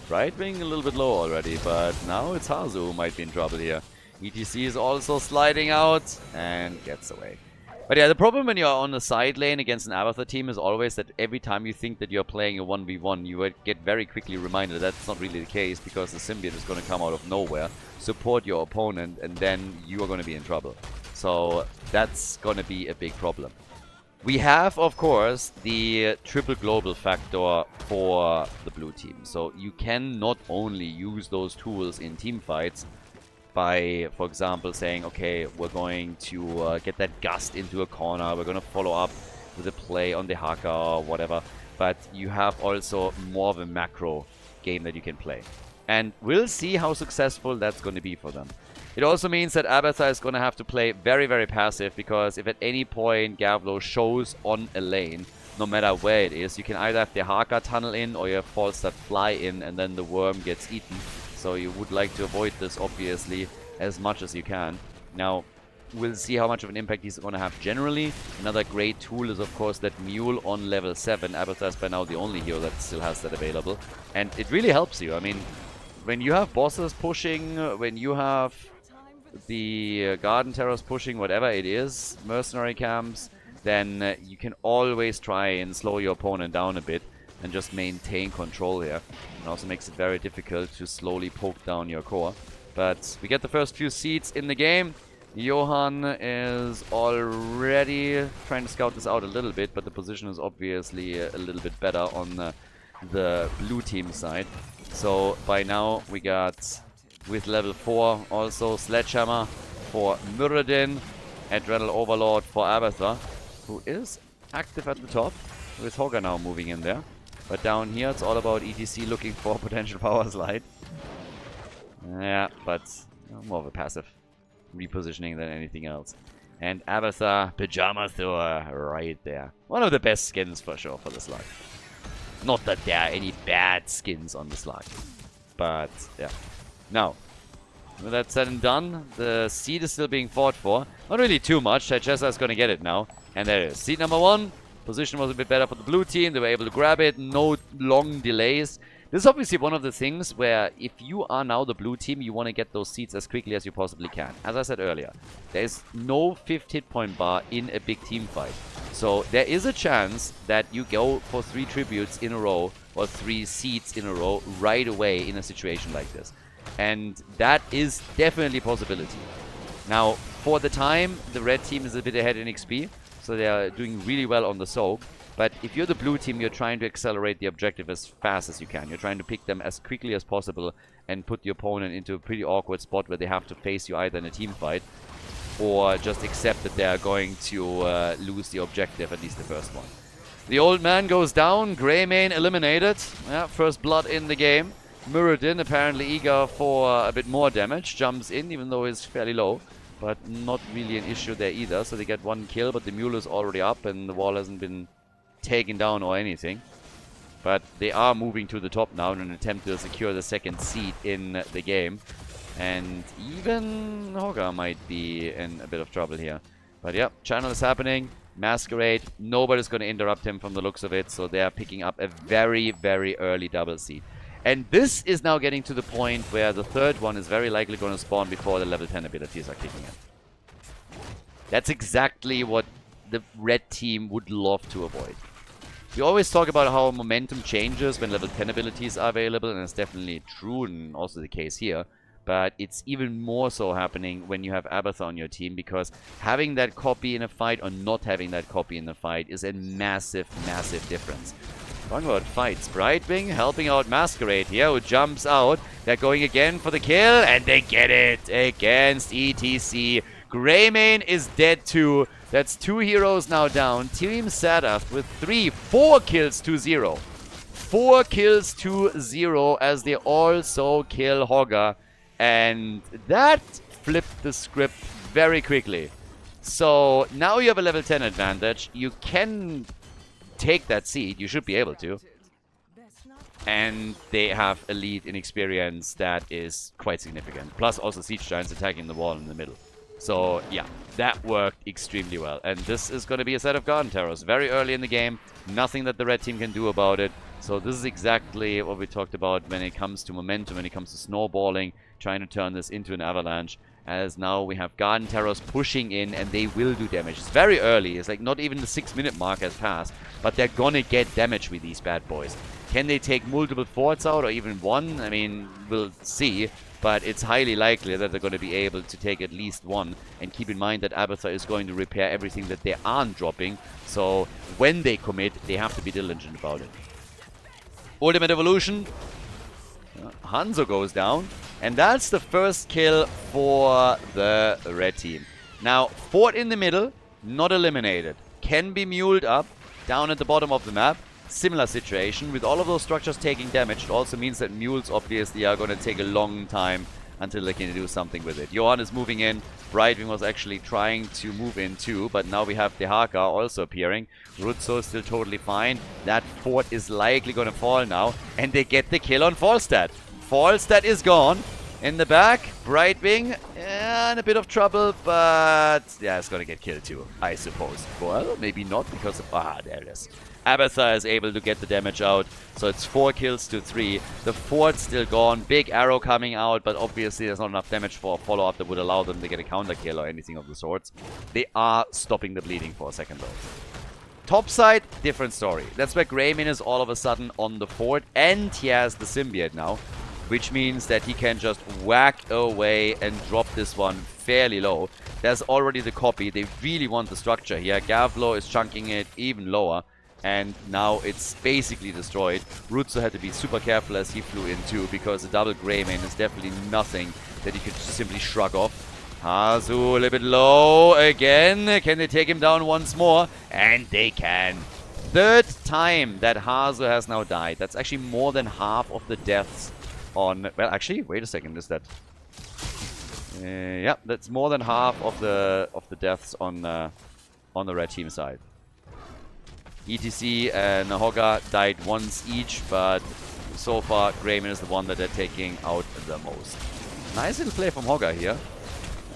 Brightwing a little bit low already, but now it's Hazu who might be in trouble here. ETC is also sliding out and gets away. But yeah, the problem when you're on the side lane against an Abathar team is always that every time you think that you're playing a 1v1, you would get very quickly reminded that's not really the case, because the symbiote is going to come out of nowhere, support your opponent, and then you are going to be in trouble. So that's going to be a big problem. We have, of course, the triple global factor for the blue team. So you can not only use those tools in team fights by, for example, saying, okay, we're going to get that gust into a corner, we're going to follow up with a play on the Haka or whatever, but you have also more of a macro game that you can play. And we'll see how successful that's going to be for them. It also means that Abathar is going to have to play very, very passive, because if at any point Gavlo shows on a lane, no matter where it is, you can either have the Haka tunnel in or you have Falstad fly in and then the worm gets eaten. So you would like to avoid this, obviously, as much as you can. Now, we'll see how much of an impact he's going to have generally. Another great tool is, of course, that Mule on level 7. Abathar is by now the only hero that still has that available. And it really helps you. I mean, when you have bosses pushing, when you have the garden terrors pushing, whatever it is, mercenary camps, then you can always try and slow your opponent down a bit and just maintain control here. It also makes it very difficult to slowly poke down your core. But we get the first few seeds in the game. Johan is already trying to scout this out a little bit, but the position is obviously a little bit better on the blue team side. So by now we got, with level 4, also Sledgehammer for Muradin, Adrenal Overlord for Abathar, who is active at the top, with Hogga now moving in there. But down here it's all about ETC looking for potential power slide. Yeah, but more of a passive repositioning than anything else. And Abathar, Pajama Thor, right there. One of the best skins for sure for the slug. Not that there are any bad skins on the slug, but yeah. Now, with that said and done, the seed is still being fought for. Not really too much. Taichessa is going to get it now. And there it is. Seed number 1. Position was a bit better for the blue team. They were able to grab it. No long delays. This is obviously one of the things where if you are now the blue team, you want to get those seeds as quickly as you possibly can. As I said earlier, there is no 5th hit point bar in a big team fight. So there is a chance that you go for 3 tributes in a row or 3 seeds in a row right away in a situation like this. And that is definitely a possibility. Now, for the time, the red team is a bit ahead in XP, so they are doing really well on the soak. But if you're the blue team, you're trying to accelerate the objective as fast as you can. You're trying to pick them as quickly as possible and put the opponent into a pretty awkward spot where they have to face you either in a team fight or just accept that they are going to lose the objective, at least the first one. The old man goes down. Greymane eliminated. Yeah, first blood in the game. Muradin, apparently eager for a bit more damage, jumps in even though he's fairly low. but not really an issue there either. So they get 1 kill, but the mule is already up and the wall hasn't been taken down or anything. But they are moving to the top now in an attempt to secure the 2nd seed in the game. And even Hogger might be in a bit of trouble here. But yeah, channel is happening. Masquerade, nobody's going to interrupt him from the looks of it. So they are picking up a very, very early double seed. And this is now getting to the point where the 3rd one is very likely going to spawn before the level 10 abilities are kicking in. That's exactly what the red team would love to avoid. We always talk about how momentum changes when level 10 abilities are available, and it's definitely true and also the case here. But it's even more so happening when you have Abathur on your team, because having that copy in a fight or not having that copy in the fight is a massive, massive difference. Talking about fights, Brightwing helping out Masquerade here, who jumps out. They're going again for the kill, and they get it against ETC. Greymane is dead too. That's 2 heroes now down. Team Serdath with 4 kills to 0. 4 kills to 0 as they also kill Hogger. And that flipped the script very quickly. So now you have a level 10 advantage. You can take that seed. You should be able to. And they have a lead in experience that is quite significant. Plus also Siege Giants attacking the wall in the middle. So yeah, that worked extremely well. And this is going to be a set of Garden Terrors very early in the game. Nothing that the red team can do about it. So this is exactly what we talked about when it comes to momentum, when it comes to snowballing, trying to turn this into an avalanche. As now we have Garden Terrors pushing in, and they will do damage. It's very early. It's like not even the 6-minute mark has passed. But they're gonna get damage with these bad boys. Can they take multiple forts out or even one? I mean, we'll see. But it's highly likely that they're going to be able to take at least one. And keep in mind that Abathur is going to repair everything that they aren't dropping. So when they commit, they have to be diligent about it. Ultimate Evolution. Hanzo goes down. And that's the first kill for the red team. Now, fort in the middle, not eliminated. Can be muled up down at the bottom of the map. Similar situation. With all of those structures taking damage, it also means that mules obviously are going to take a long time until they can do something with it. Johan is moving in. Brightwing was actually trying to move in too, but now we have Dehaka also appearing. Rutzo is still totally fine. That fort is likely going to fall now, and they get the kill on Falstad. Falstad is gone. In the back, Brightwing in a bit of trouble, but yeah, it's going to get killed too, I suppose. Well, maybe not because of... there it is. Abathur is able to get the damage out, so it's 4 kills to 3. The fort's still gone, big arrow coming out, but obviously there's not enough damage for a follow-up that would allow them to get a counter kill or anything of the sorts. They are stopping the bleeding for a second though. Top side, different story. That's where Greymane is all of a sudden on the fort, and he has the symbiote now, which means that he can just whack away and drop this one fairly low. There's already the copy. They really want the structure here. Gavlo is chunking it even lower. And now it's basically destroyed. Rutzo had to be super careful as he flew in too, because the double Greymane is definitely nothing that he could just simply shrug off. Hasu a little bit low again. Can they take him down once more? And they can. 3rd time that Hasu has now died. That's actually more than half of the deaths on... Well, actually, wait a second. Is that... yeah, that's more than half of the deaths on the red team side. ETC and Hogger died once each, but so far Greymane is the one that they're taking out the most. Nice little play from Hogger here.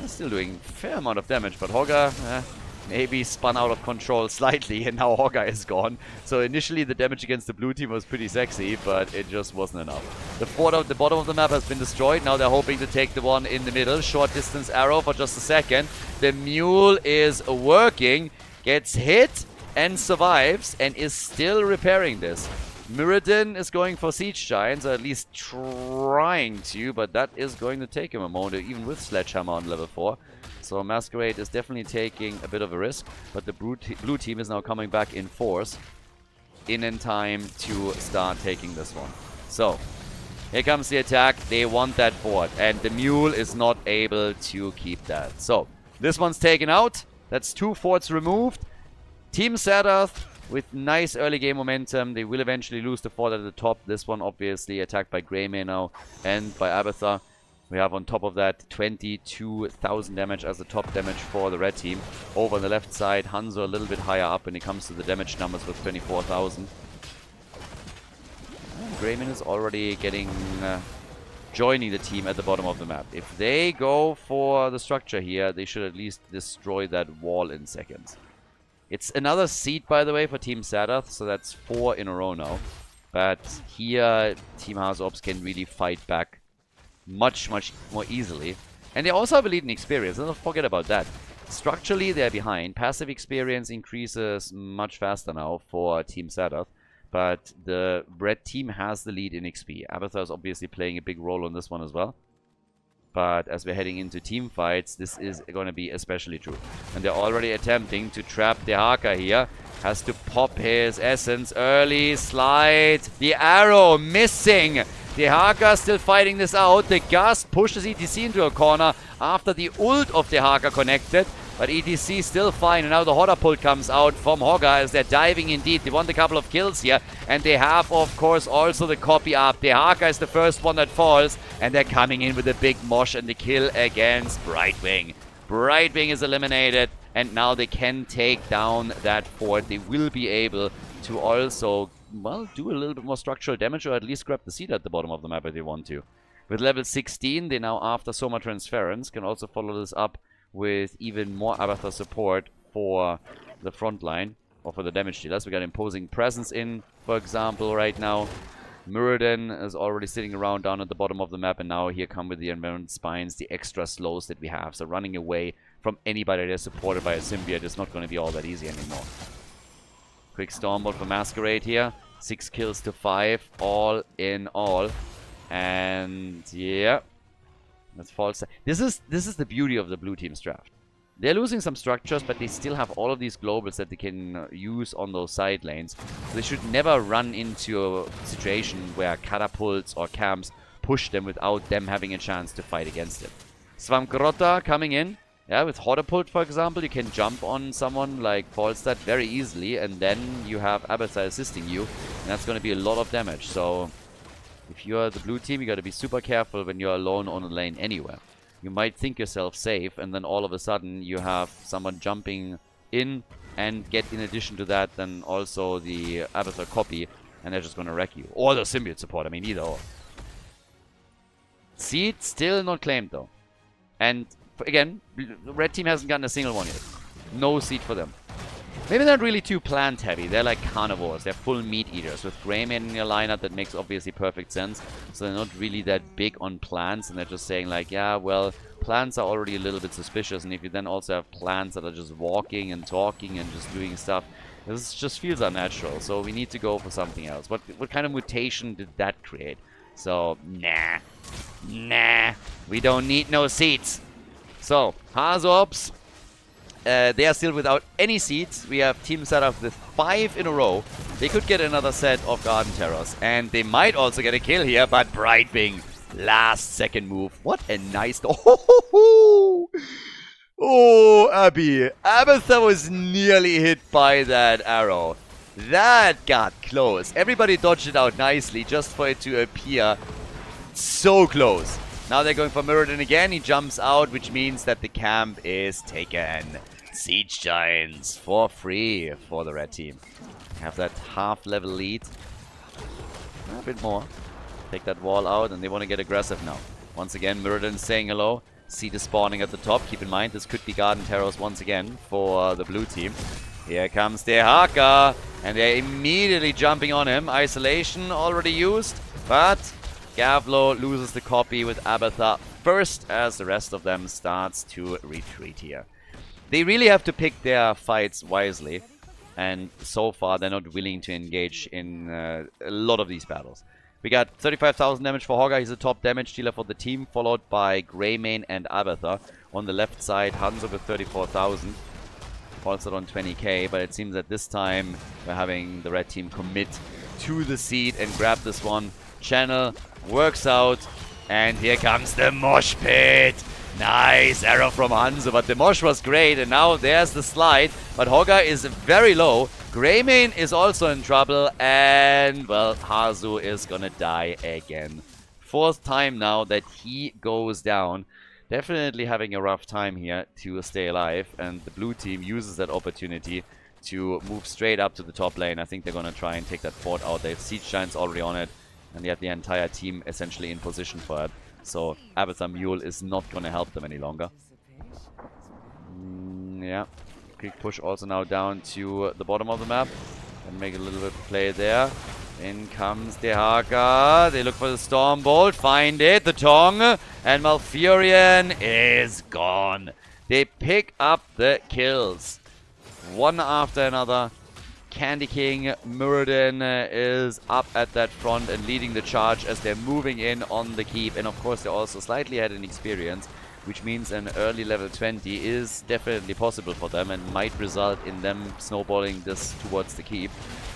Still doing a fair amount of damage, but Hogger maybe spun out of control slightly, and now Hogger is gone. So initially the damage against the blue team was pretty sexy, but it just wasn't enough. The fort at the bottom of the map has been destroyed. Now they're hoping to take the one in the middle. Short distance arrow for just a second. The mule is working, gets hit, and survives, and is still repairing this. Mirrodin is going for Siege Giants, or at least trying to, but that is going to take him a moment, even with Sledgehammer on level 4. So Masquerade is definitely taking a bit of a risk, but the blue team is now coming back in force, in time to start taking this one. So, here comes the attack. They want that fort, and the mule is not able to keep that. So, this one's taken out. That's 2 forts removed. Team Serdath with nice early game momentum. They will eventually lose the fort at the top. This one obviously attacked by Greymane now and by Abathur. We have on top of that 22,000 damage as the top damage for the red team. Over on the left side, Hanzo a little bit higher up when it comes to the damage numbers with 24,000. Greymane is already getting... joining the team at the bottom of the map. If they go for the structure here, they should at least destroy that wall in seconds. It's another seed, by the way, for Team Serdath, so that's 4 in a row now. But here, Team HasuObs can really fight back much more easily. And they also have a lead in experience, don't forget about that. Structurally, they're behind. Passive experience increases much faster now for Team Serdath. But the red team has the lead in XP. Abathur is obviously playing a big role on this one as well. But as we're heading into team fights, this is going to be especially true. And they're already attempting to trap the Haka here. Has to pop his essence. Early slide. The arrow missing. The Haka still fighting this out. The Gust pushes ETC into a corner after the ult of the Haka connected. But ETC still fine, and now the Hodder pull comes out from Hogger as they're diving indeed. They want a couple of kills here, and they have, of course, also the copy up. The Haka is the first one that falls, and they're coming in with a big mosh and the kill against Brightwing. Brightwing is eliminated, and now they can take down that fort. They will be able to also, well, do a little bit more structural damage, or at least grab the seed at the bottom of the map if they want to. With level 16, they now, after Soma Transference, can also follow this up with even more Abathur support for the front line, or for the damage dealers. We got Imposing Presence in, for example, right now. Muradin is already sitting around down at the bottom of the map, and now here come with the Environment Spines, the extra slows that we have. So running away from anybody that's supported by a symbiote is not going to be all that easy anymore. Quick Stormbolt for Masquerade here. 6 kills to 5, all in all. And yeah... That's false. This is the beauty of the blue team's draft. They're losing some structures, but they still have all of these globals that they can use on those side lanes. So they should never run into a situation where catapults or camps push them without them having a chance to fight against it. Swamgrotta coming in. Yeah, with Hodderpult, for example, you can jump on someone like Falstad very easily, and then you have Abathur assisting you, and that's going to be a lot of damage. So if you're the blue team, you got to be super careful when you're alone on a lane anywhere. You might think yourself safe, and then all of a sudden you have someone jumping in and get, in addition to that, then also the Abathur copy, and they're just going to wreck you. Or the symbiote support, I mean, either or. Seed still not claimed though. And again, the red team hasn't gotten a single one yet. No seed for them. Maybe they're not really too plant heavy. They're like carnivores. They're full meat eaters. With Greymane in your lineup, that makes obviously perfect sense. So they're not really that big on plants, and they're just saying like, yeah, well, plants are already a little bit suspicious, and if you then also have plants that are just walking and talking and just doing stuff, this just feels unnatural. So we need to go for something else. What kind of mutation did that create? So, nah. We don't need no seeds. So, HasuObs. They are still without any seeds. We have Team Serdath with 5 in a row. They could get another set of Garden Terrors. And they might also get a kill here, but Brightwing, last second move. What a nice... Oh, Abby. Abathur was nearly hit by that arrow. That got close. Everybody dodged it out nicely just for it to appear so close. Now they're going for Muradin again. He jumps out, which means that the camp is taken. Siege Giants for free for the red team. Have that half-level lead. A bit more. Take that wall out, and they want to get aggressive now. Once again, Muradin saying hello. Seed is spawning at the top. Keep in mind, this could be Garden Terrors once again for the blue team. Here comes the Haka, and they're immediately jumping on him. Isolation already used, but Gavlo loses the copy with Abathur first as the rest of them starts to retreat here. They really have to pick their fights wisely, and so far they're not willing to engage in a lot of these battles. We got 35,000 damage for Hogger. He's the top damage dealer for the team, followed by Greymane and Abathur. On the left side, Hanzo with 34,000. Falstad on 20k, but it seems that this time we're having the red team commit to the seed and grab this one. Channel works out, and here comes the mosh pit. Nice arrow from Hanzo, but the mosh was great, and now there's the slide. But Hogger is very low. Greymane is also in trouble, and well, Hasu is gonna die again 4th time now that he goes down. Definitely having a rough time here to stay alive, and the blue team uses that opportunity to move straight up to the top lane. I think they're going to try and take that fort out. They have Siege Giants already on it, and they have the entire team essentially in position for it. So Abathar Mule is not going to help them any longer. Yeah. Quick push also now down to the bottom of the map. And make a little bit of play there. In comes Dehaka. They look for the Storm Bolt. Find it. The Tong. And Malfurion is gone. They pick up the kills. One after another. Candy King Muradin is up at that front and leading the charge as they're moving in on the keep. And of course they're also slightly ahead in experience, which means an early level 20 is definitely possible for them and might result in them snowballing this towards the keep.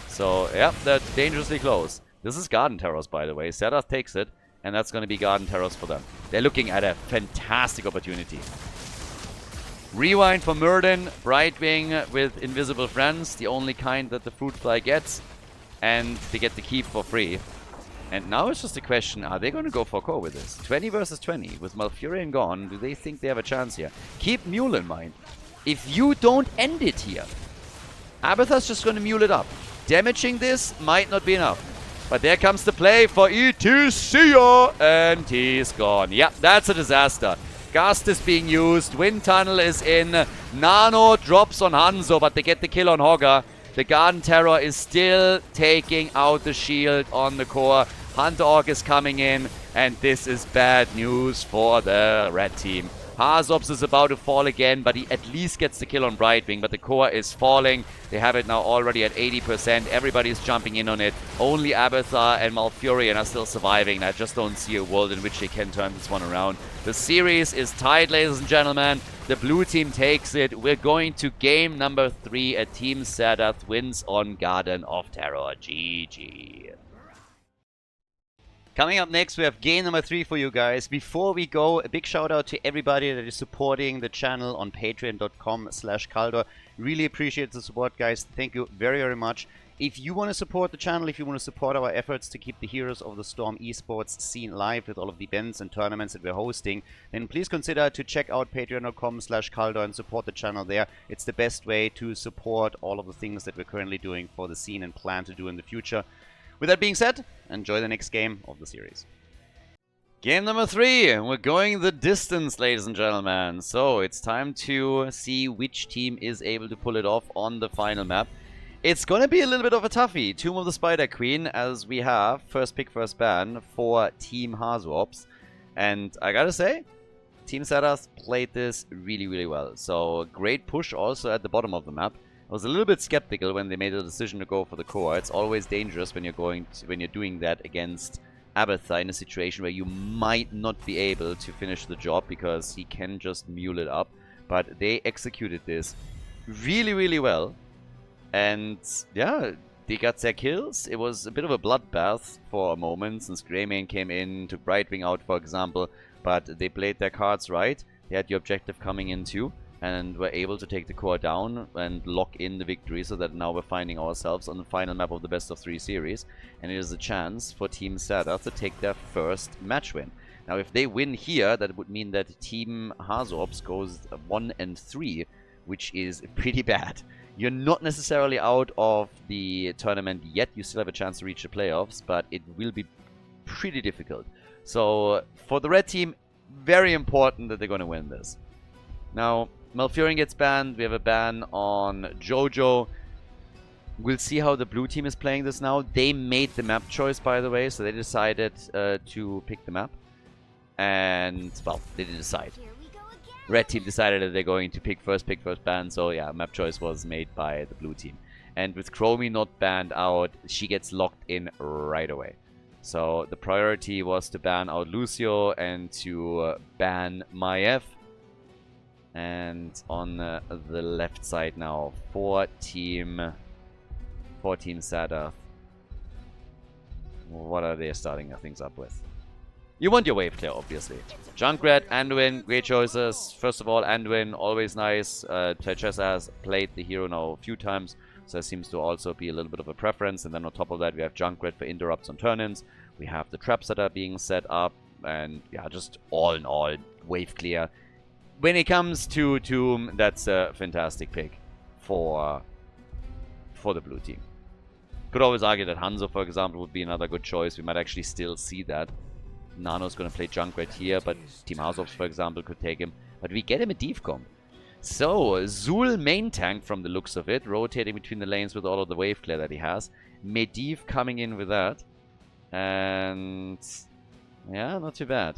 So yeah, they're dangerously close. This is Garden Terrors, by the way. Serdath takes it, and that's going to be Garden Terrors for them. They're looking at a fantastic opportunity. Rewind for Muradin, Brightwing with Invisible Friends, the only kind that the Fruit Fly gets, and they get the keep for free. And now it's just a question, are they going to go for core with this? 20 versus 20, with Malfurion gone, do they think they have a chance here? Keep Mule in mind. If you don't end it here, Abathar's just going to Mule it up. Damaging this might not be enough. But there comes the play for ETC, and he's gone. Yeah, that's a disaster. Gast is being used. Wind Tunnel is in. Nano drops on Hanzo, but they get the kill on Hogger. The Garden Terror is still taking out the shield on the core. Hunter Orc is coming in, and this is bad news for the red team. HasuObs is about to fall again, but he at least gets the kill on Brightwing, but the core is falling. They have it now already at 80%. Everybody's jumping in on it. Only Abathar and Malfurion are still surviving. I just don't see a world in which they can turn this one around. The series is tied, ladies and gentlemen. The blue team takes it. We're going to game number 3. A Team Serdath wins on Garden of Terror. GG. Coming up next, we have game number 3 for you guys. Before we go, a big shout out to everybody that is supporting the channel on patreon.com/Khaldor. Really appreciate the support, guys. Thank you very, very much. If you want to support the channel, if you want to support our efforts to keep the Heroes of the Storm esports scene live with all of the events and tournaments that we're hosting, then please consider to check out patreon.com/Khaldor and support the channel there. It's the best way to support all of the things that we're currently doing for the scene and plan to do in the future. With that being said, enjoy the next game of the series. Game number 3. We're going the distance, ladies and gentlemen. So it's time to see which team is able to pull it off on the final map. It's going to be a little bit of a toughie. Tomb of the Spider Queen, as we have first pick, first ban for Team HasuObs. And I gotta say, Team Serdath played this really, really well. So great push also at the bottom of the map. I was a little bit skeptical when they made the decision to go for the core. It's always dangerous when you're doing that against Abathar in a situation where you might not be able to finish the job because he can just mule it up. But they executed this really, really well. And yeah, they got their kills. It was a bit of a bloodbath for a moment since Greymane came in, took Brightwing out, for example. But they played their cards right. They had the objective coming in too, and were able to take the core down and lock in the victory, so that now we're finding ourselves on the final map of the best of 3 series, and it is a chance for Team Serdath to take their first match win. Now if they win here, that would mean that Team HasuObs goes 1-3, which is pretty bad. You're not necessarily out of the tournament yet, you still have a chance to reach the playoffs, but it will be pretty difficult. So for the red team, very important that they're going to win this. Now, Malfurion gets banned. We have a ban on Jojo. We'll see how the blue team is playing this now. They made the map choice, by the way, so they decided to pick the map. And, well, they didn't decide. Red team decided that they're going to pick first ban, so yeah, map choice was made by the blue team. And with Chromie not banned out, she gets locked in right away. So the priority was to ban out Lucio and to ban Maiev. And on the left side now, for Team Serdath. What are they starting things up with? You want your wave clear, obviously. Junkrat, Anduin, great choices. First of all, Anduin, always nice. Tachessa has played the hero now a few times, so that seems to also be a little bit of a preference. And then on top of that, we have Junkrat for interrupts on turn-ins. We have the traps that are being set up, and yeah, just all in all, wave clear. When it comes to Tomb, that's a fantastic pick for the blue team. Could always argue that Hanzo, for example, would be another good choice. We might actually still see that. Nano's going to play Junkrat here, but Team HasuObs, for example, could take him. But we get him a Div comp. So, Zul main tank from the looks of it, rotating between the lanes with all of the wave clear that he has. Medivh coming in with that. And yeah, not too bad.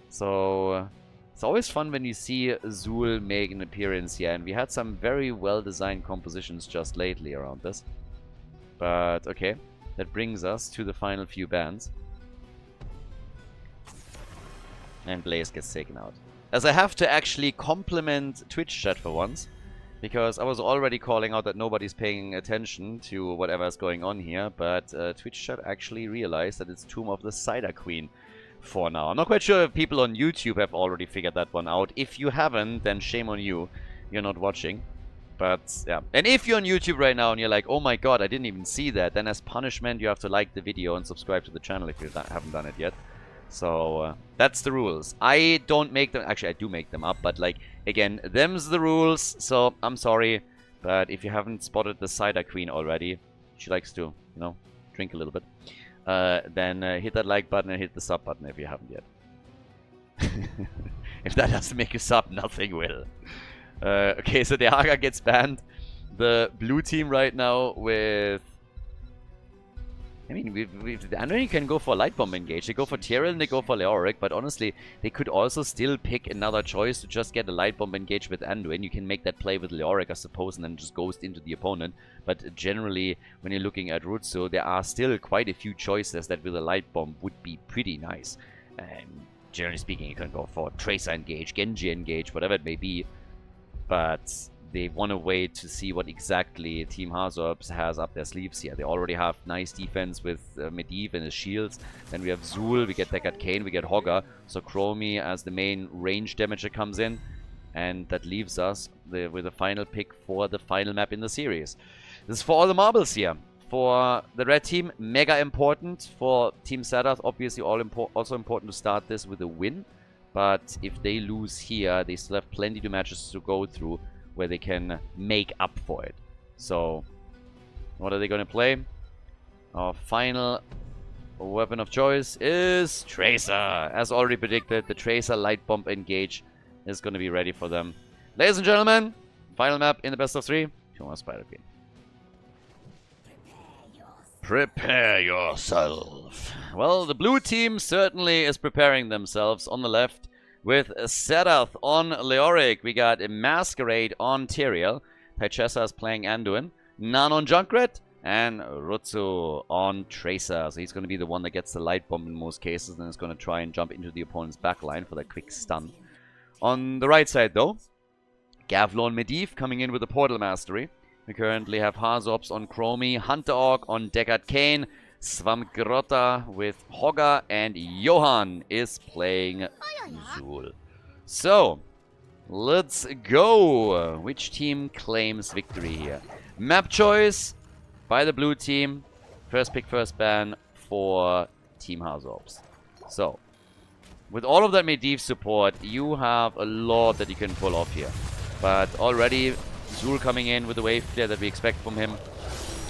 So, it's always fun when you see Zul make an appearance here. And we had some very well-designed compositions just lately around this. But, okay. That brings us to the final few bans. And Blaze gets taken out. As I have to actually compliment Twitch chat for once. Because I was already calling out that nobody's paying attention to whatever is going on here. But Twitch chat actually realized that it's Tomb of the Cider Queen for now. I'm not quite sure if people on YouTube have already figured that one out. If you haven't, then shame on you. You're not watching. But, yeah. And if you're on YouTube right now and you're like, oh my god, I didn't even see that, then as punishment you have to like the video and subscribe to the channel if you haven't done it yet. So, that's the rules. I don't make them, actually I do make them up, but like, again, them's the rules, so I'm sorry. But if you haven't spotted the Cider Queen already, she likes to, you know, drink a little bit, then hit that like button and hit the sub button if you haven't yet. If that doesn't make you sub, nothing will. Okay, so the Haga gets banned. The blue team right now with... I mean, I know you can go for Light Bomb engage. They go for Tyrael and they go for Leoric, but honestly, they could also still pick another choice to just get a Light Bomb engage with Anduin. You can make that play with Leoric, I suppose, and then just ghost into the opponent. But generally, when you're looking at Rutsu, there are still quite a few choices that with a Light Bomb would be pretty nice. Generally speaking, you can go for Tracer engage, Genji engage, whatever it may be. But they want to wait to see what exactly Team HasuObs has up their sleeves here. They already have nice defense with Medivh and his shields. Then we have Zul, we get Deckard Cain, we get Hogger. So Chromie as the main range damager comes in. And that leaves us with the final pick for the final map in the series. This is for all the marbles here. For the red team, mega important. For Team Serdath, obviously also important to start this with a win. But if they lose here, they still have plenty of matches to go through where they can make up for it. So, what are they going to play? Our final weapon of choice is Tracer. As already predicted, the Tracer Light Bomb engage is going to be ready for them. Ladies and gentlemen, final map in the best of 3. Tomb Spider Queen. Prepare yourself. Well, the blue team certainly is preparing themselves. On the left, with Serdath on Leoric, we got a Masquerade on Tyrael. Tachessa is playing Anduin. Nan on Junkrat. And Rutsu on Tracer. So he's going to be the one that gets the Light Bomb in most cases. And is going to try and jump into the opponent's backline for that quick stun. On the right side, though, Gavlon Medivh coming in with a Portal Mastery. We currently have HasuObs on Chromie, Hunter Orc on Deckard Cain, Svamgrotta with Hogger, and Johan is playing Zul. So, let's go. Which team claims victory here? Map choice by the blue team. First pick, first ban for Team HasuObs. So, with all of that Medivh support, you have a lot that you can pull off here. But already, Zul coming in with the wave clear that we expect from him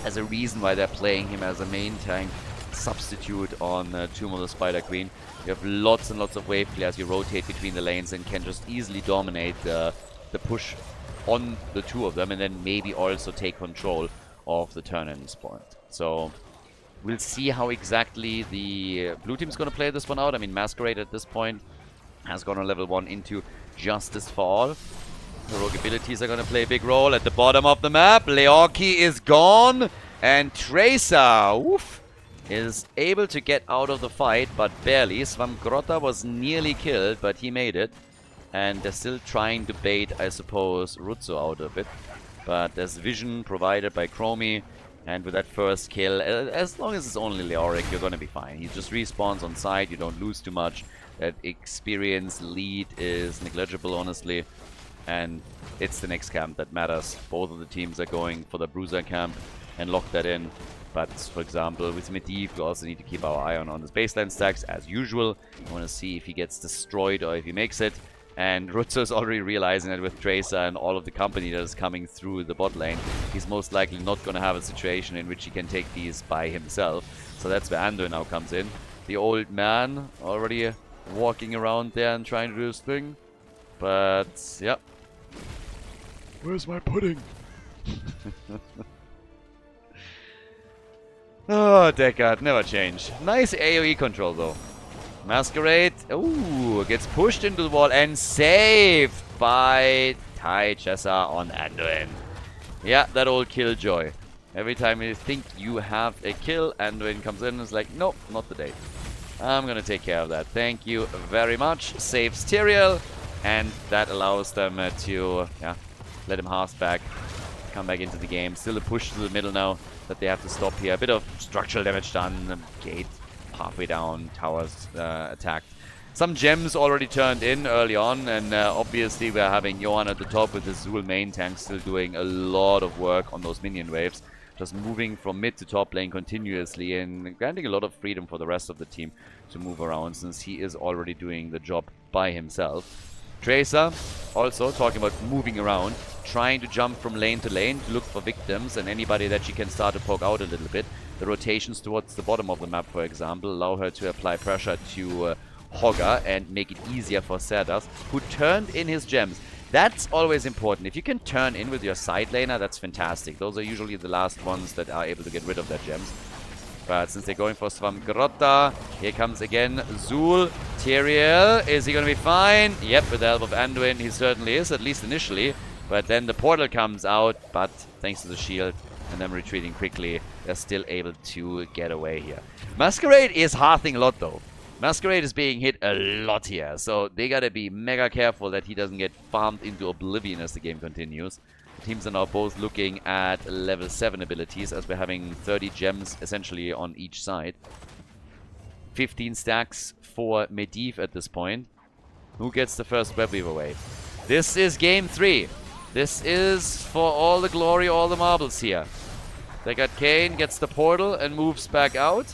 as a reason why they're playing him as a main tank substitute on Tomb of the Spider Queen. You have lots and lots of wave clear as you rotate between the lanes and can just easily dominate the push on the two of them and then maybe also take control of the turn-in point. So we'll see how exactly the blue team is going to play this one out. I mean, Masquerade at this point has gone on level 1 into Justice for All. Heroic abilities are going to play a big role. At the bottom of the map, Leorki is gone. And Tracer, oof, is able to get out of the fight, but barely. Svamgrotta was nearly killed, but he made it. And they're still trying to bait, I suppose, Rutsu out of it. But there's vision provided by Chromie. And with that first kill, as long as it's only Leoric, you're gonna be fine. He just respawns on site, you don't lose too much. That experience lead is negligible, honestly. And it's the next camp that matters. Both of the teams are going for the Bruiser camp and lock that in. But, for example, with Medivh, we also need to keep our eye on his baseline stacks, as usual. I want to see if he gets destroyed or if he makes it. And Rutzer is already realizing that with Tracer and all of the company that is coming through the bot lane, he's most likely not going to have a situation in which he can take these by himself. So that's where Ando now comes in. The old man already walking around there and trying to do his thing. But, yep. Where's my pudding? Oh, Deckard, never change. Nice AoE control, though. Masquerade, ooh, gets pushed into the wall and saved by Tai Chessa on Anduin. Yeah, that old killjoy. Every time you think you have a kill, Anduin comes in and is like, nope, not today. I'm gonna take care of that. Thank you very much. Saves Tyrael, and that allows them to let him half back, come back into the game. Still a push to the middle now that they have to stop here. A bit of structural damage done. Gate halfway down, towers attacked. Some gems already turned in early on, and obviously we're having Johan at the top with his Zul main tank still doing a lot of work on those minion waves. Just moving from mid to top lane continuously and granting a lot of freedom for the rest of the team to move around, since he is already doing the job by himself. Tracer, also talking about moving around, trying to jump from lane to lane to look for victims and anybody that she can start to poke out a little bit. The rotations towards the bottom of the map, for example, allow her to apply pressure to Hogger and make it easier for Serdath, who turned in his gems. That's always important. If you can turn in with your side laner, that's fantastic. Those are usually the last ones that are able to get rid of their gems. But since they're going for Swamgrotta, here comes again Zul. Tyrael, is he going to be fine? Yep, with the help of Anduin, he certainly is, at least initially. But then the portal comes out, but thanks to the shield and them retreating quickly, they're still able to get away here. Masquerade is hearthing a lot, though. Masquerade is being hit a lot here, so they gotta be mega careful that he doesn't get farmed into oblivion as the game continues. The teams are now both looking at level 7 abilities, as we're having 30 gems essentially on each side. 15 stacks for Medivh at this point. Who gets the first Webweaver wave? This is game 3. This is for all the glory, all the marbles here. They got Kayn, gets the portal and moves back out.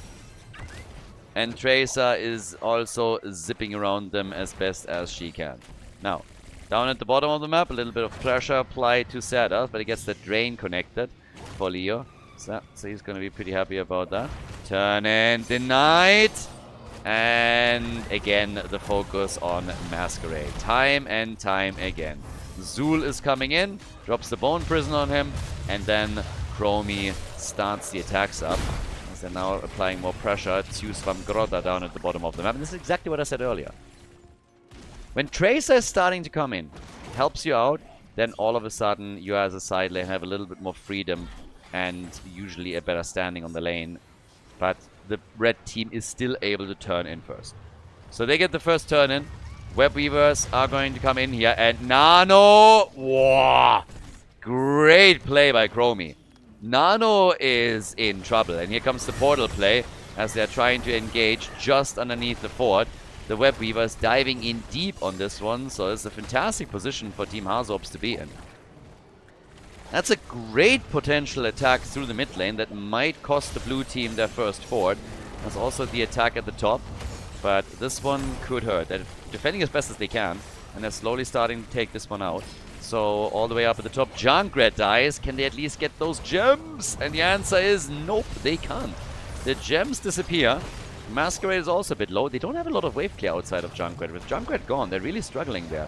And Tracer is also zipping around them as best as she can. Now, down at the bottom of the map, a little bit of pressure applied to Serdath, but he gets the drain connected for Leo. So he's going to be pretty happy about that. Turn and denied. And again, the focus on Masquerade. Time and time again. Zul is coming in, drops the Bone Prison on him, and then Chromie starts the attacks up. They're now applying more pressure to Swamgrotta down at the bottom of the map. And this is exactly what I said earlier. When Tracer is starting to come in, helps you out, then all of a sudden you as a side lane have a little bit more freedom and usually a better standing on the lane. But the red team is still able to turn in first. So they get the first turn in. Webweavers are going to come in here, and Nano! Wow! Great play by Chromie. Nano is in trouble, and here comes the portal play as they're trying to engage just underneath the fort. The Webweavers diving in deep on this one, so it's a fantastic position for Team HasuObs to be in. That's a great potential attack through the mid lane that might cost the blue team their first fort. There's also the attack at the top, but this one could hurt. They're defending as best as they can, and they're slowly starting to take this one out. So, all the way up at the top, Junkrat dies. Can they at least get those gems? And the answer is nope, they can't. The gems disappear. Masquerade is also a bit low. They don't have a lot of wave clear outside of Junkrat. With Junkrat gone, they're really struggling there.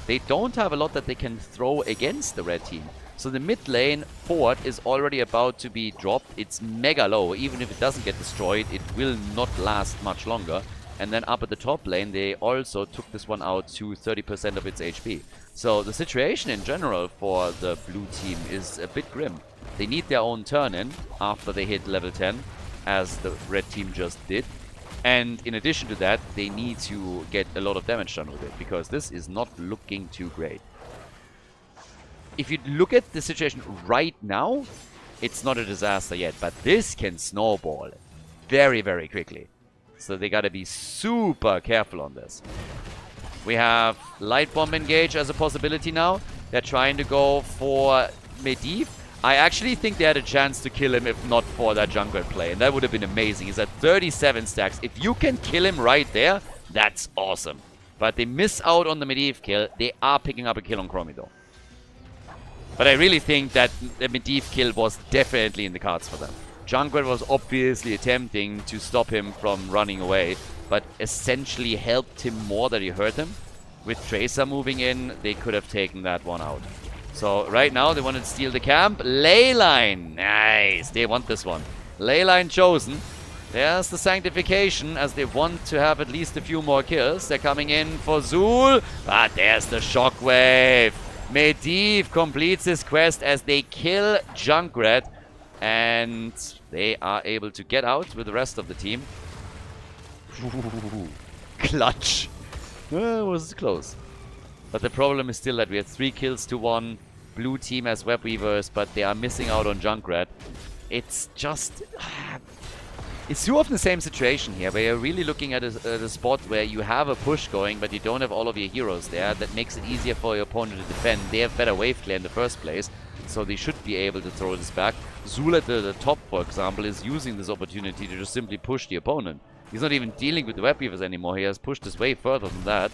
They don't have a lot that they can throw against the red team. So the mid lane fort is already about to be dropped. It's mega low. Even if it doesn't get destroyed, it will not last much longer. And then up at the top lane, they also took this one out to 30% of its HP. So the situation in general for the blue team is a bit grim. They need their own turn in after they hit level 10, as the red team just did. And in addition to that, they need to get a lot of damage done with it, because this is not looking too great. If you look at the situation right now, it's not a disaster yet. But this can snowball very, very quickly. So they gotta be super careful on this. We have Light Bomb engage as a possibility now. They're trying to go for Medivh. I actually think they had a chance to kill him if not for that Junkrat play. And that would have been amazing. He's at 37 stacks. If you can kill him right there, that's awesome. But they miss out on the Medivh kill. They are picking up a kill on Chromie though. But I really think that the Medivh kill was definitely in the cards for them. Junkrat was obviously attempting to stop him from running away, but essentially helped him more that he hurt him. With Tracer moving in, they could have taken that one out. So right now they want to steal the camp. Leyline! Nice! They want this one. Leyline chosen. There's the Sanctification as they want to have at least a few more kills. They're coming in for Zul. But there's the Shockwave. Medivh completes his quest as they kill Junkrat. And they are able to get out with the rest of the team. Ooh, clutch. Was close. But the problem is still that we have 3 kills to 1. Blue team has Web Weavers, but they are missing out on Junkrat. It's just... It's too often the same situation here, where you're really looking at a spot where you have a push going, but you don't have all of your heroes there. That makes it easier for your opponent to defend. They have better wave clear in the first place, so they should be able to throw this back. Zul at the top, for example, is using this opportunity to just simply push the opponent. He's not even dealing with the Web Weavers anymore. He has pushed his way further than that.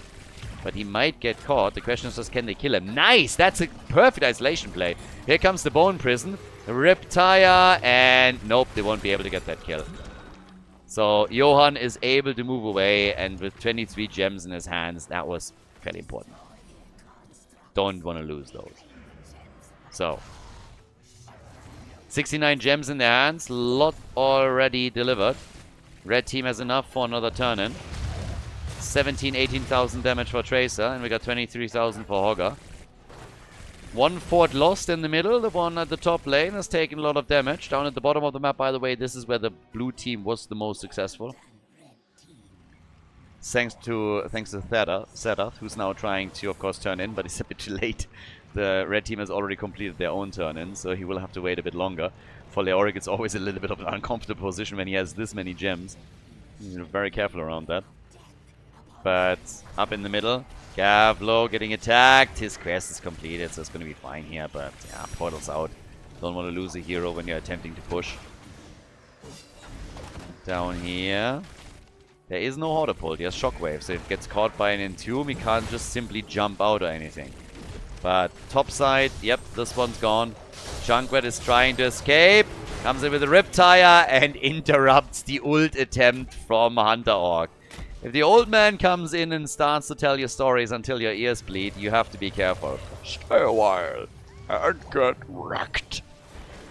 But he might get caught. The question is just, can they kill him? Nice! That's a perfect isolation play. Here comes the Bone Prison. Riptire, and nope, they won't be able to get that kill. So Johan is able to move away, and with 23 gems in his hands, that was fairly important. Don't want to lose those. So 69 gems in their hands, lot already delivered. Red team has enough for another turn in. 18,000 damage for Tracer, and we got 23,000 for Hogger. 1 fort lost in the middle. The one at the top lane has taken a lot of damage. Down at the bottom of the map, by the way, this is where the blue team was the most successful. Thanks to Serdath, who's now trying to, of course, turn in, but it's a bit too late. The red team has already completed their own turn in, so he will have to wait a bit longer. For Leoric, it's always a little bit of an uncomfortable position when he has this many gems. You're very careful around that. But up in the middle, Gavlo getting attacked. His quest is completed, so it's going to be fine here. But yeah, portal's out. Don't want to lose a hero when you're attempting to push. Down here, there is no Hoarder pull. He has Shockwave, so if it gets caught by an Entomb, he can't just simply jump out or anything. But top side, yep, this one's gone. Junkrat is trying to escape. Comes in with a Riptire and interrupts the ult attempt from Hunter Orc. If the old man comes in and starts to tell you stories until your ears bleed, you have to be careful. Stay a while and get wrecked.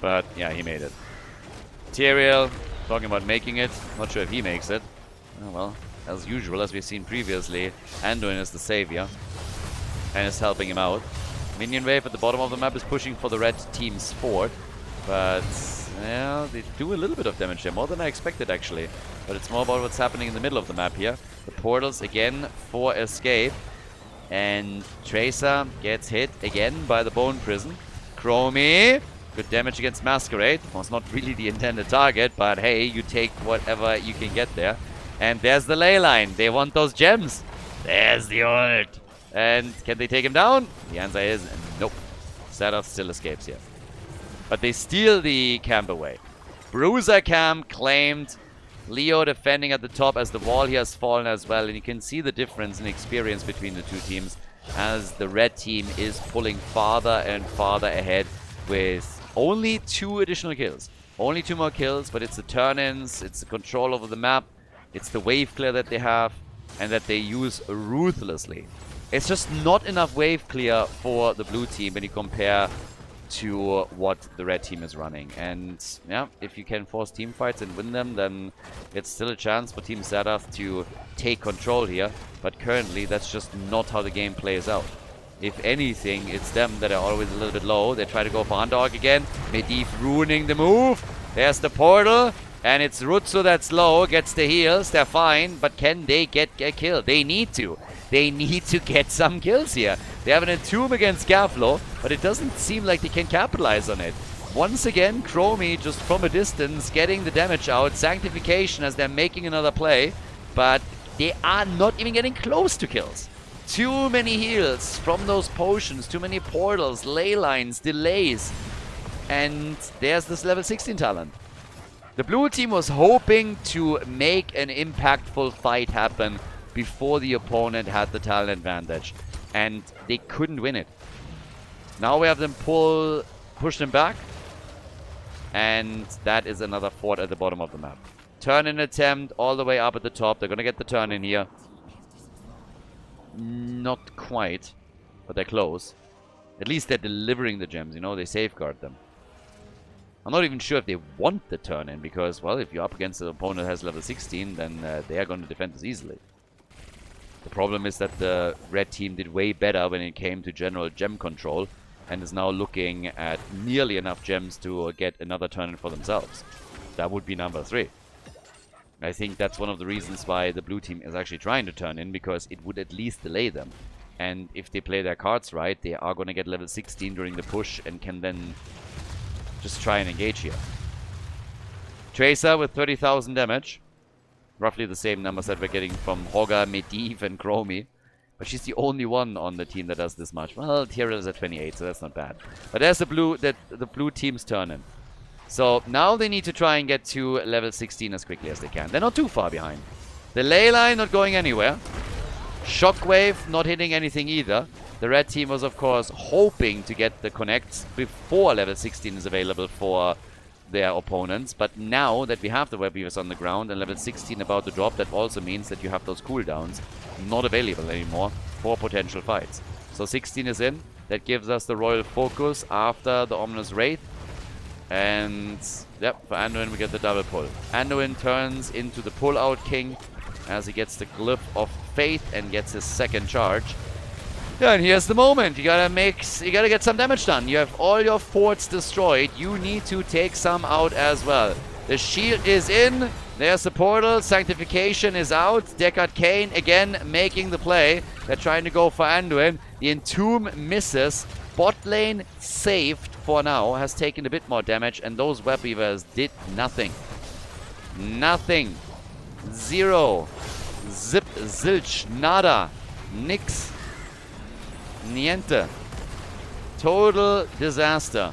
But yeah, he made it. Tyrael talking about making it. Not sure if he makes it. Oh, well, as usual, as we've seen previously, Anduin is the savior and is helping him out. Minion wave at the bottom of the map is pushing for the red team's fort, but yeah, they do a little bit of damage there, more than I expected actually. But it's more about what's happening in the middle of the map here. The portals again for escape, and Tracer gets hit again by the Bone Prison. Chromie, good damage against Masquerade. Was not really the intended target, but hey, you take whatever you can get there. And there's the ley line. They want those gems. There's the ult. And can they take him down? The answer is nope. Serdath still escapes here. But they steal the camp away. Bruiser camp claimed. Leo defending at the top as the wall here has fallen as well. And you can see the difference in experience between the two teams as the red team is pulling farther and farther ahead with only 2 additional kills. Only 2 more kills, but it's the turn-ins, it's the control over the map, it's the wave clear that they have and that they use ruthlessly. It's just not enough wave clear for the blue team when you compare to what the red team is running. And yeah, if you can force team fights and win them, then it's still a chance for Team Serdath to take control here. But currently, that's just not how the game plays out. If anything, it's them that are always a little bit low. They try to go for Underdog again. Medivh ruining the move. There's the portal. And it's Rutsu that's low, gets the heals. They're fine, but can they get a kill? They need to. They need to get some kills here. They have an Entomb against Gavlo, but it doesn't seem like they can capitalize on it. Once again, Chromie just from a distance getting the damage out. Sanctification as they're making another play. But they are not even getting close to kills. Too many heals from those potions. Too many portals, ley lines, delays. And there's this level 16 talent. The blue team was hoping to make an impactful fight happen before the opponent had the talent advantage. And they couldn't win it. Now we have them push them back. And that is another fort at the bottom of the map. Turn-in attempt all the way up at the top. They're going to get the turn-in here. Not quite, but they're close. At least they're delivering the gems, you know, they safeguard them. I'm not even sure if they want the turn-in, because, well, if you're up against an opponent that has level 16, then they are going to defend this easily. The problem is that the red team did way better when it came to general gem control, and is now looking at nearly enough gems to get another turn-in for themselves. That would be number 3. I think that's one of the reasons why the blue team is actually trying to turn in, because it would at least delay them. And if they play their cards right, they are going to get level 16 during the push and can then just try and engage here. Tracer with 30,000 damage. Roughly the same numbers that we're getting from Hogger, Medivh and Chromie. But she's the only one on the team that does this much. Well, Tyrael is at 28, so that's not bad. But there's the blue team's turn-in. So now they need to try and get to level 16 as quickly as they can. They're not too far behind. The ley line not going anywhere. Shockwave not hitting anything either. The red team was, of course, hoping to get the connects before level 16 is available for their opponents. But now that we have the web weavers on the ground and level 16 about to drop, that also means that you have those cooldowns not available anymore for potential fights. So 16 is in. That gives us the Royal Focus after the Ominous Wraith. And, yep, for Anduin we get the double pull. Anduin turns into the pull-out king as he gets the Glyph of Faith and gets his second charge. Yeah, and here's the moment. You gotta get some damage done. You have all your forts destroyed. You need to take some out as well. The shield is in. There's the portal. Sanctification is out. Deckard Cain again making the play. They're trying to go for Anduin. The Entomb misses. Bot lane saved for now. Has taken a bit more damage. And those web weavers did nothing. Nothing. Zero. Zip. Zilch. Nada. Nix. Niente. Total disaster.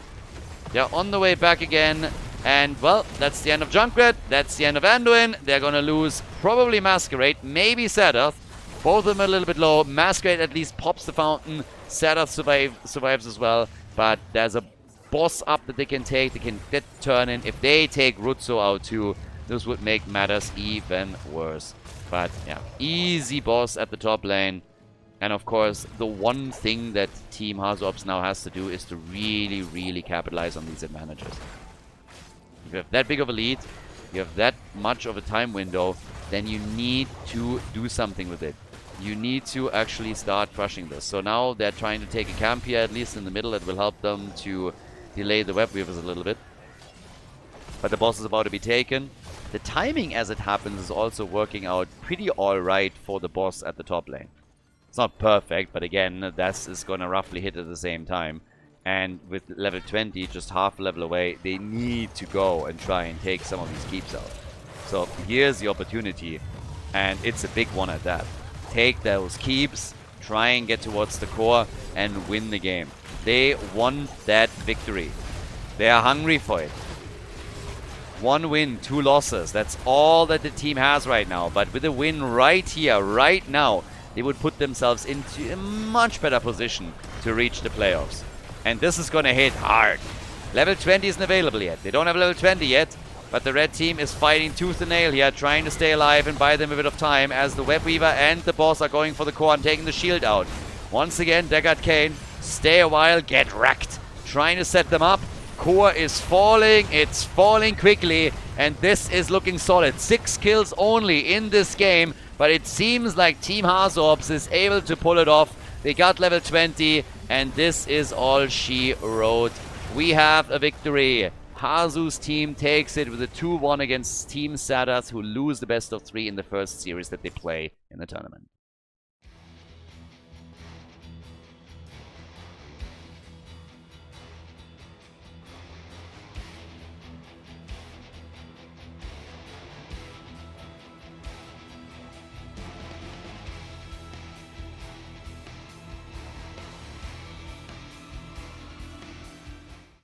They're on the way back again. And, well, that's the end of Junkrat. That's the end of Anduin. They're going to lose probably Masquerade. Maybe Serdath. Both of them a little bit low. Masquerade at least pops the fountain. Serdath survives as well. But there's a boss up that they can take. They can get turn in. If they take Rutzo out too, this would make matters even worse. But, yeah, easy boss at the top lane. And, of course, the one thing that Team HasuObs now has to do is to really, really capitalize on these advantages. If you have that big of a lead, you have that much of a time window, then you need to do something with it. You need to actually start crushing this. So now they're trying to take a camp here, at least in the middle. That will help them to delay the web weavers a little bit. But the boss is about to be taken. The timing as it happens is also working out pretty alright for the boss at the top lane. It's not perfect, but again, that is going to roughly hit at the same time. And with level 20, just half a level away, they need to go and try and take some of these keeps out. So here's the opportunity, and it's a big one at that. Take those keeps, try and get towards the core, and win the game. They want that victory. They are hungry for it. 1 win, 2 losses. That's all that the team has right now. But with a win right here, right now, they would put themselves into a much better position to reach the playoffs. And this is going to hit hard. Level 20 isn't available yet. They don't have level 20 yet. But the red team is fighting tooth and nail here, trying to stay alive and buy them a bit of time as the web weaver and the boss are going for the core and taking the shield out. Once again, Deckard Cain, stay a while, get wrecked. Trying to set them up. Core is falling. It's falling quickly. And this is looking solid. 6 kills only in this game. But it seems like Team HasuObs is able to pull it off. They got level 20. And this is all she wrote. We have a victory. Hasu's team takes it with a 2-1 against Team Serdath, who lose the best of 3 in the first series that they play in the tournament.